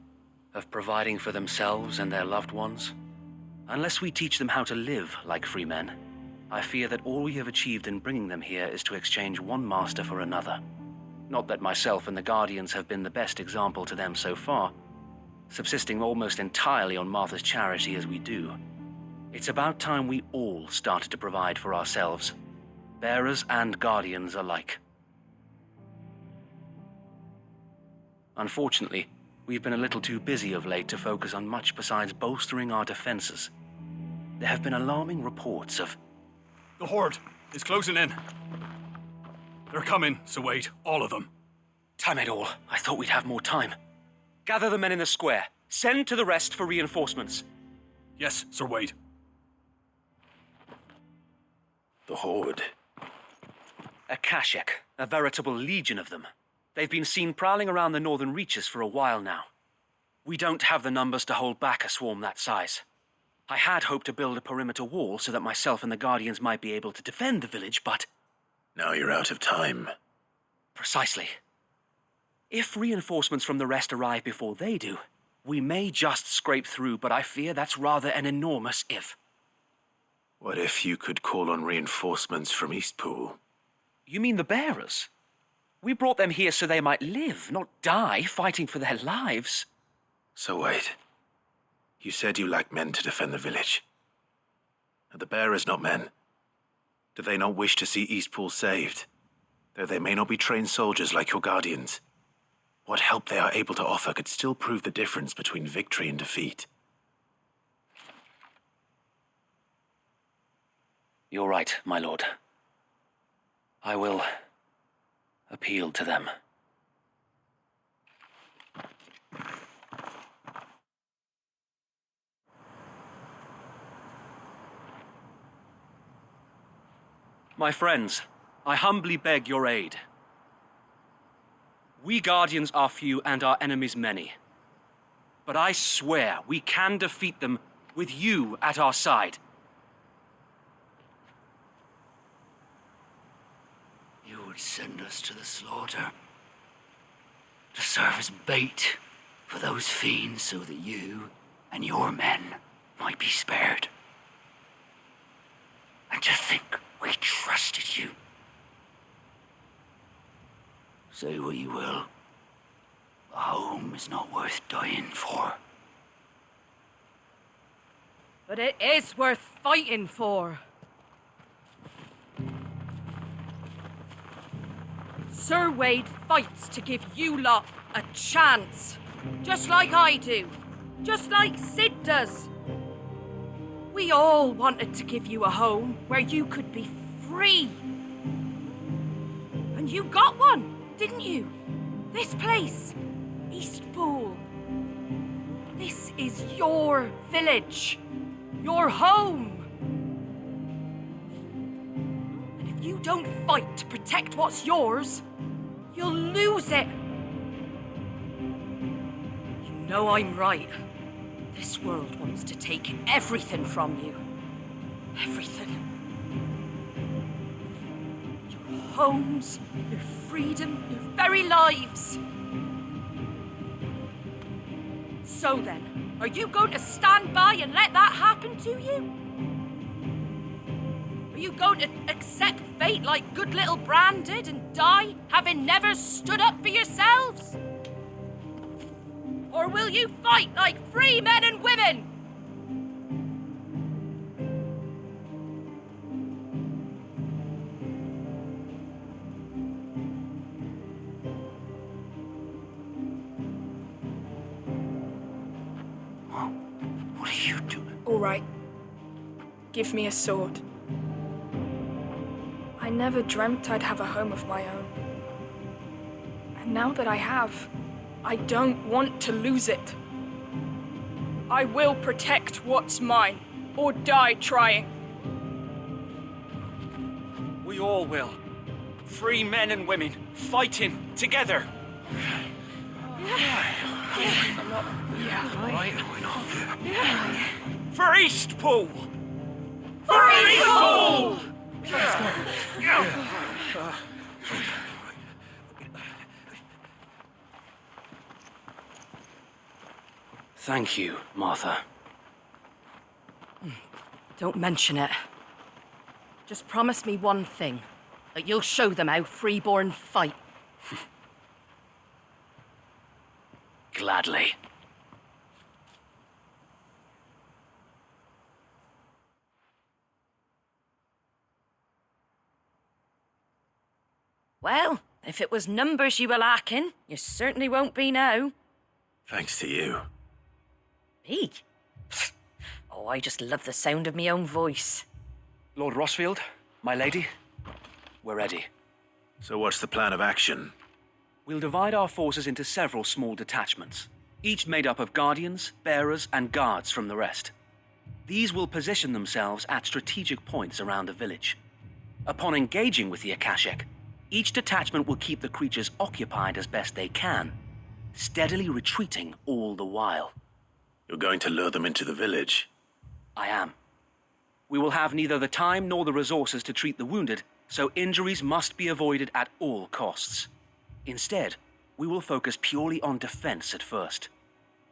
of providing for themselves and their loved ones. Unless we teach them how to live like free men, I fear that all we have achieved in bringing them here is to exchange one master for another. Not that myself and the Guardians have been the best example to them so far, subsisting almost entirely on Martha's charity as we do. It's about time we all started to provide for ourselves, bearers and Guardians alike. Unfortunately, we've been a little too busy of late to focus on much besides bolstering our defenses. There have been alarming reports of... The Horde is closing in. They're coming, so wait, all of them. Damn it all, I thought we'd have more time. Gather the men in the square. Send to the rest for reinforcements. Yes, Sir Wade. The Horde. Akashek, a veritable legion of them. They've been seen prowling around the northern reaches for a while now. We don't have the numbers to hold back a swarm that size. I had hoped to build a perimeter wall so that myself and the Guardians might be able to defend the village, but... Now you're out of time. Precisely. If reinforcements from the rest arrive before they do, we may just scrape through, but I fear that's rather an enormous if. What if you could call on reinforcements from Eastpool? You mean the bearers? We brought them here so they might live, not die fighting for their lives. So wait. You said you lack men to defend the village. Are the bearers not men? Do they not wish to see Eastpool saved? Though they may not be trained soldiers like your Guardians. What help they are able to offer could still prove the difference between victory and defeat. You're right, my lord. I will appeal to them. My friends, I humbly beg your aid. We Guardians are few and our enemies many. But I swear we can defeat them with you at our side. You would send us to the slaughter, to serve as bait for those fiends so that you and your men might be spared. And to think we trusted you. Say what you will, a home is not worth dying for. But it is worth fighting for. Sir Wade fights to give you lot a chance. Just like I do. Just like Sid does. We all wanted to give you a home where you could be free. And you got one, didn't you? This place, Eastpool. This is your village. Your home. And if you don't fight to protect what's yours, you'll lose it. You know I'm right. This world wants to take everything from you. Everything. Your homes, your freedom, your very lives. So then, are you going to stand by and let that happen to you? Are you going to accept fate like good little Bran did and die, having never stood up for yourselves? Or will you fight like free men and women? What are you doing? All right. Give me a sword. I never dreamt I'd have a home of my own. And now that I have, I don't want to lose it. I will protect what's mine, or die trying. We all will. Free men and women, fighting together. For Eastpool! For Eastpool! Thank you, Martha. Don't mention it. Just promise me one thing. That you'll show them how freeborn fight. Gladly. Well, if it was numbers you were lacking, you certainly won't be now. Thanks to you. Me? Oh, I just love the sound of my own voice. Lord Rossfield, my lady, we're ready. So what's the plan of action? We'll divide our forces into several small detachments, each made up of guardians, bearers, and guards from the rest. These will position themselves at strategic points around the village. Upon engaging with the Akashik, each detachment will keep the creatures occupied as best they can, steadily retreating all the while. You're going to lure them into the village? I am. We will have neither the time nor the resources to treat the wounded, so injuries must be avoided at all costs. Instead, we will focus purely on defense at first.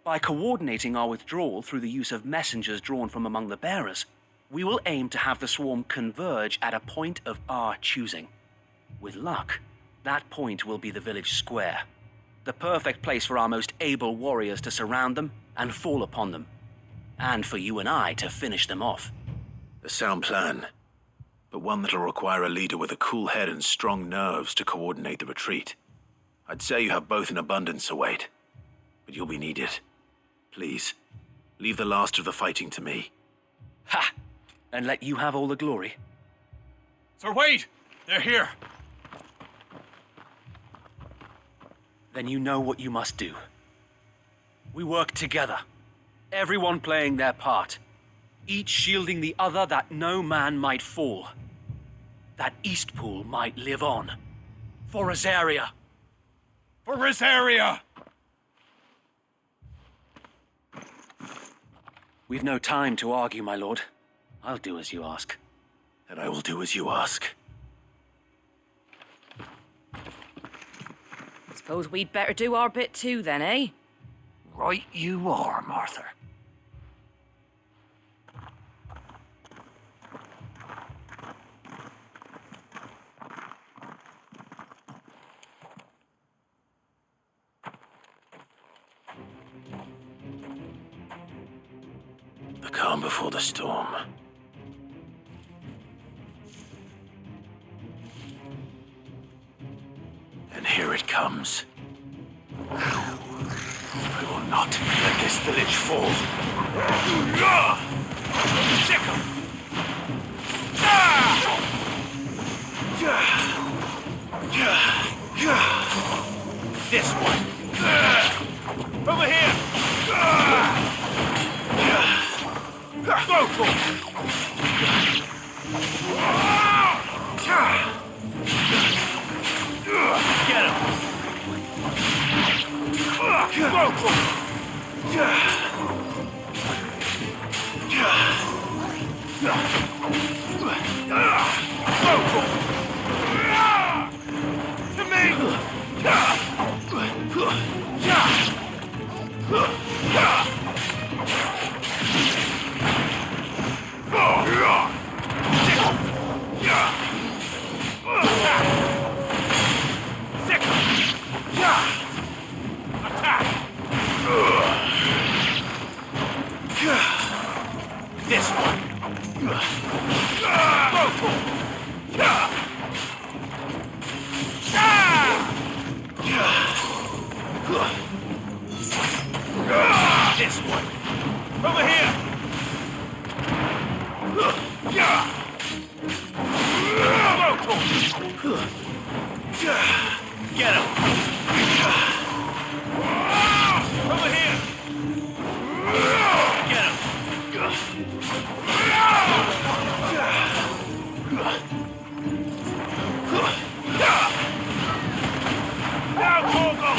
By coordinating our withdrawal through the use of messengers drawn from among the bearers, we will aim to have the swarm converge at a point of our choosing. With luck, that point will be the village square, the perfect place for our most able warriors to surround them and fall upon them, and for you and I to finish them off. A sound plan, but one that'll require a leader with a cool head and strong nerves to coordinate the retreat. I'd say you have both in abundance, Sir Wade, but you'll be needed. Please, leave the last of the fighting to me. Ha! And let you have all the glory. Sir Wade! They're here! Then you know what you must do. We work together, everyone playing their part, each shielding the other that no man might fall, that Eastpool might live on. For Rosaria! For Rosaria! We've no time to argue, my lord. I'll do as you ask. And I will do as you ask. Suppose we'd better do our bit too then, eh? Right you are, Martha. The calm before the storm. And here it comes. I will not let this village fall. This one. Over here. Go for it. Get him. Go for to me. This one. Go for this one. Over here. Get him. Over here. Get him. Now, Corvo!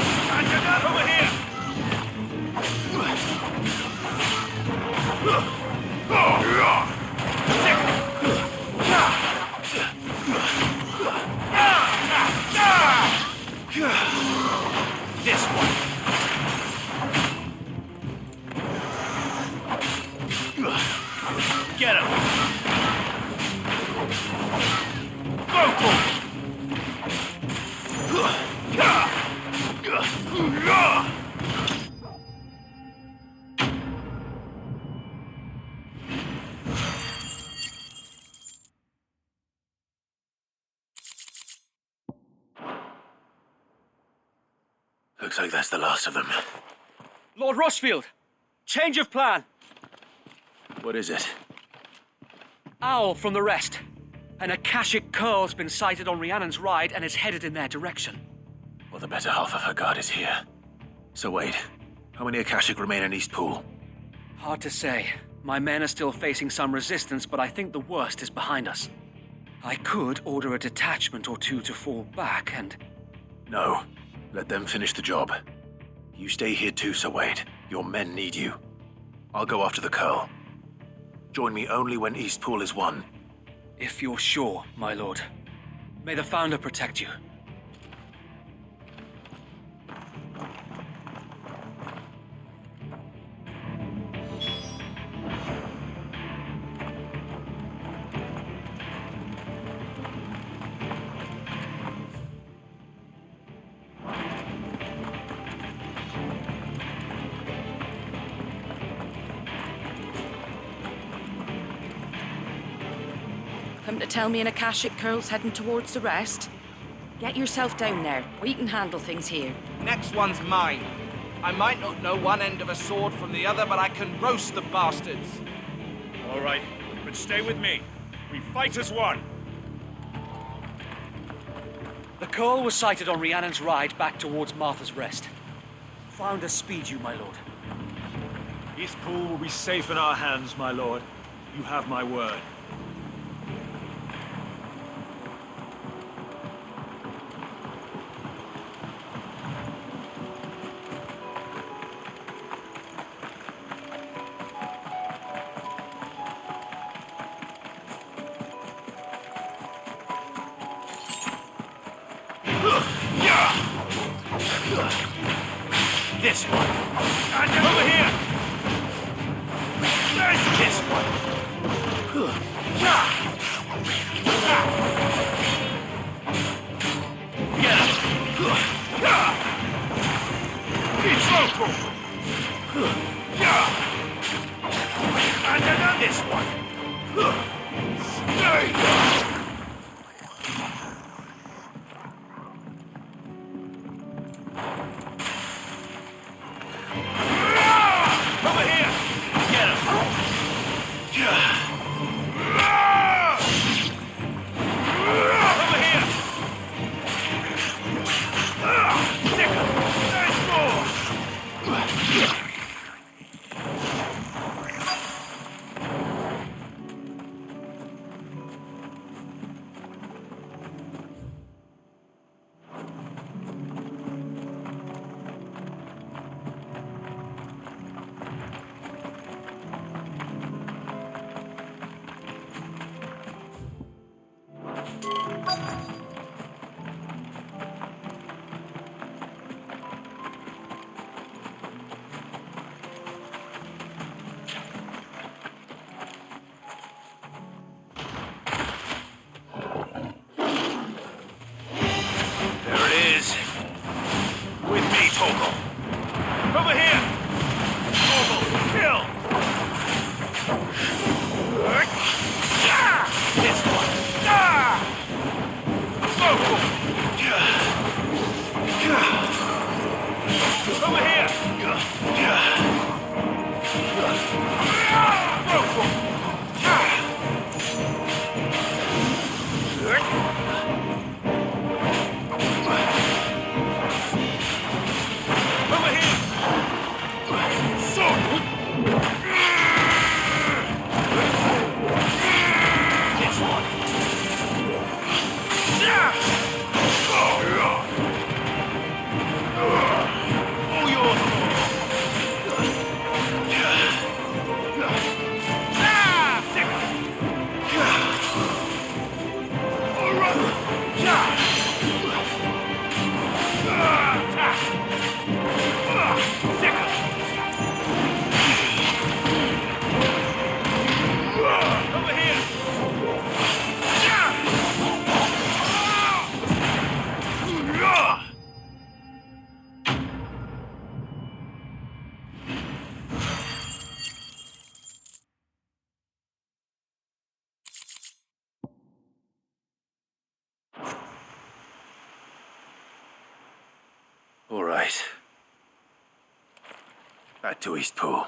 Over Looks like that's the last of them. Lord Rushfield! Change of plan! What is it? Owl from the rest. An Akashic Curl's been sighted on Rhiannon's Ride and is headed in their direction. Well, the better half of her guard is here. So wait, how many Akashic remain in East Pool? Hard to say. My men are still facing some resistance, but I think the worst is behind us. I could order a detachment or two to fall back and... No. Let them finish the job. You stay here too, Sir Wade. Your men need you. I'll go after the Curl. Join me only when East Pool is won. If you're sure, my lord. May the Founder protect you. Come to tell me an Akashic Curl's heading towards the rest? Get yourself down there. We can handle things here. Next one's mine. I might not know one end of a sword from the other, but I can roast the bastards. All right, but stay with me. We fight as one. The Curl was sighted on Rhiannon's Ride back towards Martha's Rest. Founder speed you, my lord. East Pool will be safe in our hands, my lord. You have my word. This one. And over here. There's this one. It's local. And another this one. Stay. All right. Back to Eastpool.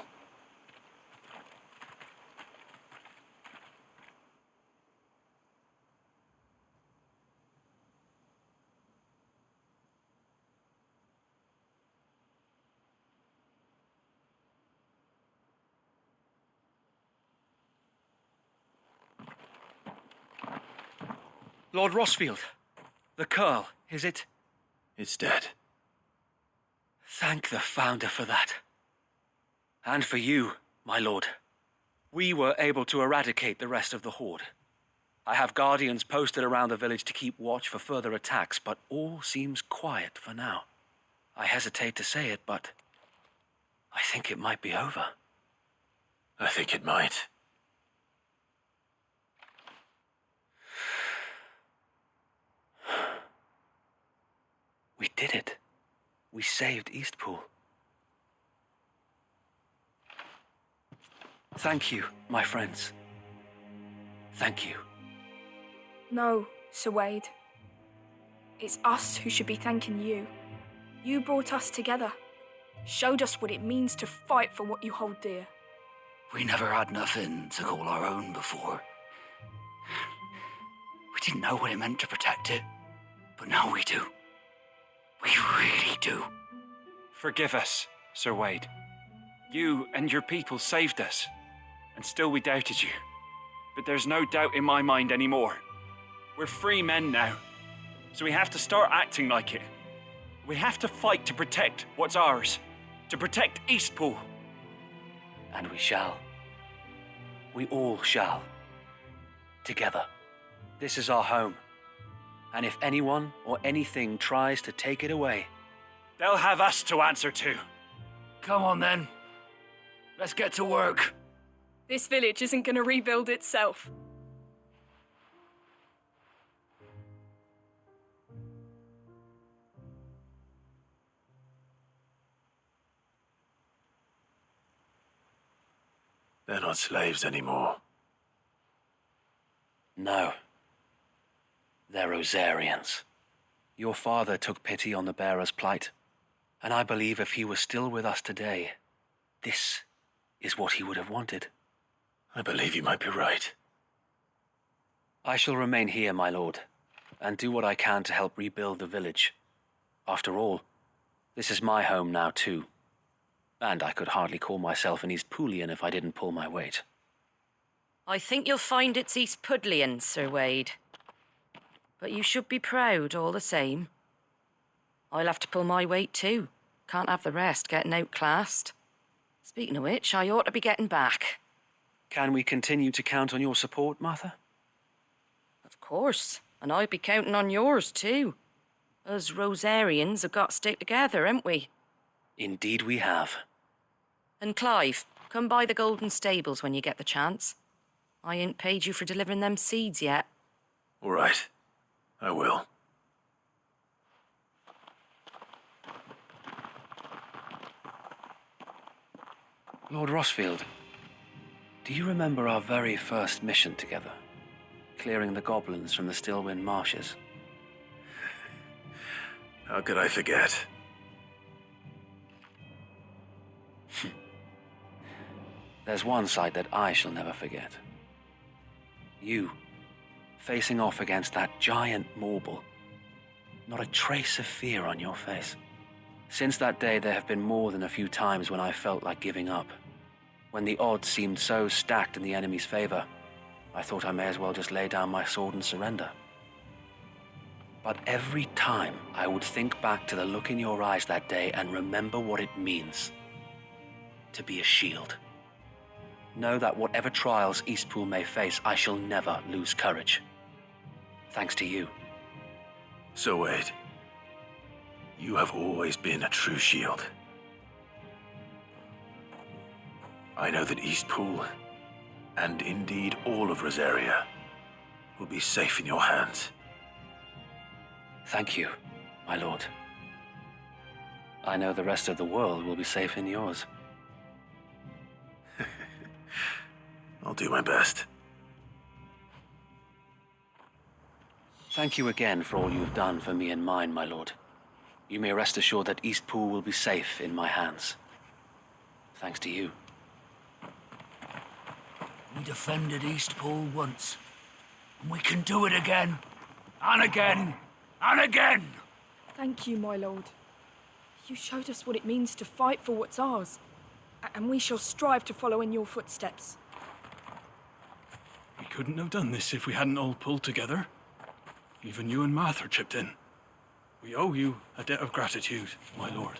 Lord Rossfield, the Curl, is it? It's dead. Thank the Founder for that. And for you, my lord. We were able to eradicate the rest of the Horde. I have guardians posted around the village to keep watch for further attacks, but all seems quiet for now. I hesitate to say it, but I think it might be over. I think it might. We did it. We saved Eastpool. Thank you, my friends. Thank you. No, Sir Wade. It's us who should be thanking you. You brought us together. Showed us what it means to fight for what you hold dear. We never had nothing to call our own before. We didn't know what it meant to protect it, but now we do. We really do. Forgive us, Sir Wade. You and your people saved us, and still we doubted you. But there's no doubt in my mind anymore. We're free men now, so we have to start acting like it. We have to fight to protect what's ours, to protect Eastpool. And we shall. We all shall. Together. This is our home. And if anyone or anything tries to take it away, they'll have us to answer to. Come on then. Let's get to work. This village isn't going to rebuild itself. They're not slaves anymore. No. They're Rosarians. Your father took pity on the bearer's plight, and I believe if he was still with us today, this is what he would have wanted. I believe you might be right. I shall remain here, my lord, and do what I can to help rebuild the village. After all, this is my home now too, and I could hardly call myself an Eastpoolian if I didn't pull my weight. I think you'll find it's Eastpudlian, Sir Wade. But you should be proud all the same. I'll have to pull my weight too. Can't have the rest getting outclassed. Speaking of which, I ought to be getting back. Can we continue to count on your support, Martha? Of course, and I'll be counting on yours too. Us Rosarians have got to stick together, haven't we? Indeed we have. And Clive, come by the Golden Stables when you get the chance. I ain't paid you for delivering them seeds yet. All right. I will. Lord Rossfield, do you remember our very first mission together? Clearing the goblins from the Stillwind marshes? How could I forget? There's one sight that I shall never forget. You, facing off against that giant Morble. Not a trace of fear on your face. Since that day, there have been more than a few times when I felt like giving up. When the odds seemed so stacked in the enemy's favor, I thought I may as well just lay down my sword and surrender. But every time I would think back to the look in your eyes that day and remember what it means to be a shield. Know that whatever trials Eastpool may face, I shall never lose courage. Thanks to you. So Wade, you have always been a true shield. I know that Eastpool, and indeed all of Rosaria, will be safe in your hands. Thank you, my lord. I know the rest of the world will be safe in yours. I'll do my best. Thank you again for all you've done for me and mine, my lord. You may rest assured that Eastpool will be safe in my hands. Thanks to you. We defended Eastpool once, and we can do it again, and again, and again. Thank you, my lord. You showed us what it means to fight for what's ours, and we shall strive to follow in your footsteps. We couldn't have done this if we hadn't all pulled together. Even you and Martha chipped in. We owe you a debt of gratitude, my lord.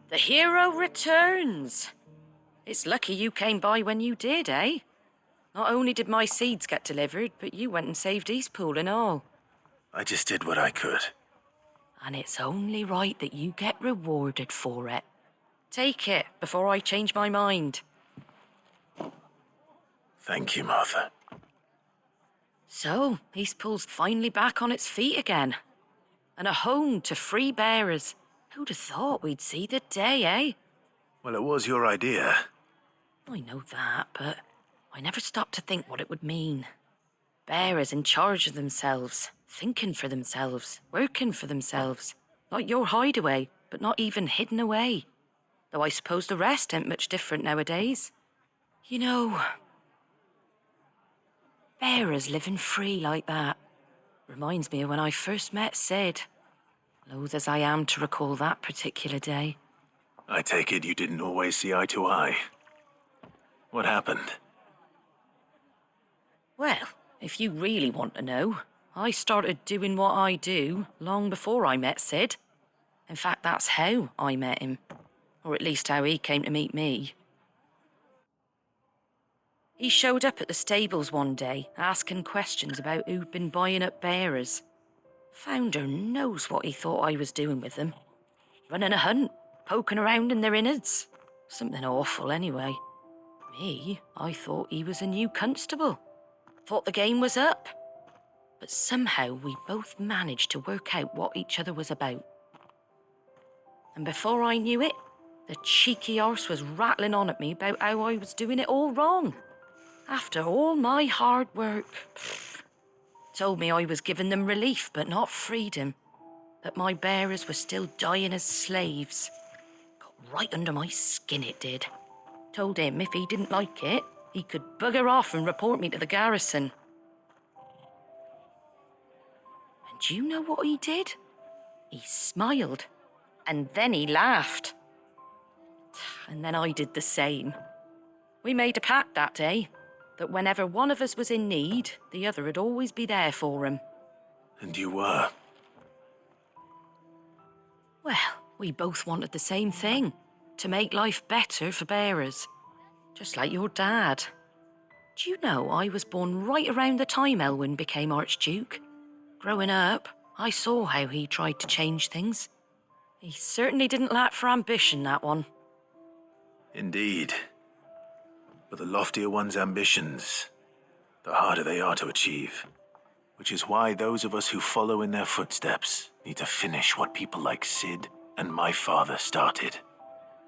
The hero returns. It's lucky you came by when you did, eh? Not only did my seeds get delivered, but you went and saved Eastpool and all. I just did what I could. And it's only right that you get rewarded for it. Take it before I change my mind. Thank you, Martha. So, Eastpool's finally back on its feet again. And a home to free bearers. Who'd have thought we'd see the day, eh? Well, it was your idea. I know that, but I never stopped to think what it would mean. Bearers in charge of themselves, thinking for themselves, working for themselves. Like your hideaway, but not even hidden away. Though I suppose the rest ain't much different nowadays. You know, bearers living free like that reminds me of when I first met Sid. Loath as I am to recall that particular day. I take it you didn't always see eye to eye. What happened? Well, if you really want to know, I started doing what I do long before I met Sid. In fact, that's how I met him. Or at least how he came to meet me. He showed up at the stables one day, asking questions about who'd been buying up bearers. Founder knows what he thought I was doing with them. Running a hunt, poking around in their innards. Something awful anyway. Me, I thought he was a new constable. Thought the game was up. But somehow we both managed to work out what each other was about. And before I knew it, the cheeky arse was rattling on at me about how I was doing it all wrong. After all my hard work. Told me I was giving them relief, but not freedom. That my bearers were still dying as slaves. Got right under my skin, it did. Told him if he didn't like it, he could bugger off and report me to the garrison. And do you know what he did? He smiled. And then he laughed. And then I did the same. We made a pact that day. that whenever one of us was in need, the other would always be there for him. And you were? Well, we both wanted the same thing, to make life better for bearers. Just like your dad. Do you know I was born right around the time Elwyn became Archduke? Growing up, I saw how he tried to change things. He certainly didn't lack for ambition, that one. Indeed. But the loftier one's ambitions, the harder they are to achieve. Which is why those of us who follow in their footsteps need to finish what people like Sid and my father started.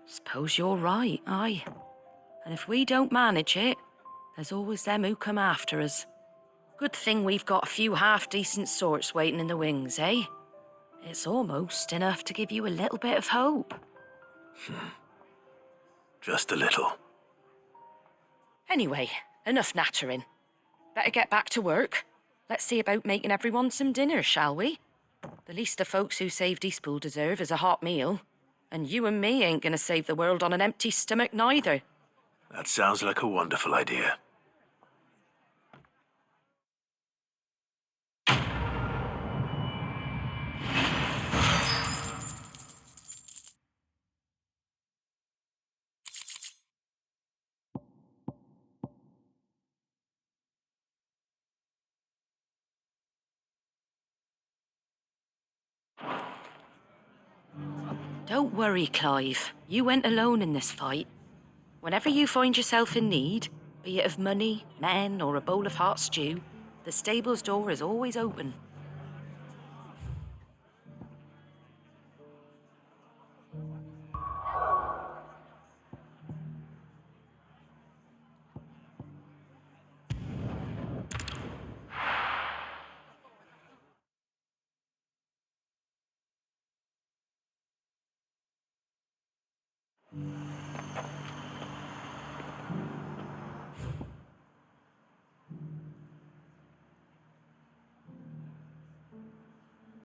Suppose you're right, aye. And if we don't manage it, there's always them who come after us. Good thing we've got a few half-decent sorts waiting in the wings, eh? It's almost enough to give you a little bit of hope. Just a little. Anyway, enough nattering. Better get back to work. Let's see about making everyone some dinner, shall we? The least the folks who saved Eastpool deserve is a hot meal. And you and me ain't gonna save the world on an empty stomach neither. That sounds like a wonderful idea. Don't worry, Clive. You went alone in this fight. Whenever you find yourself in need, be it of money, men, or a bowl of hot stew, the stable's door is always open.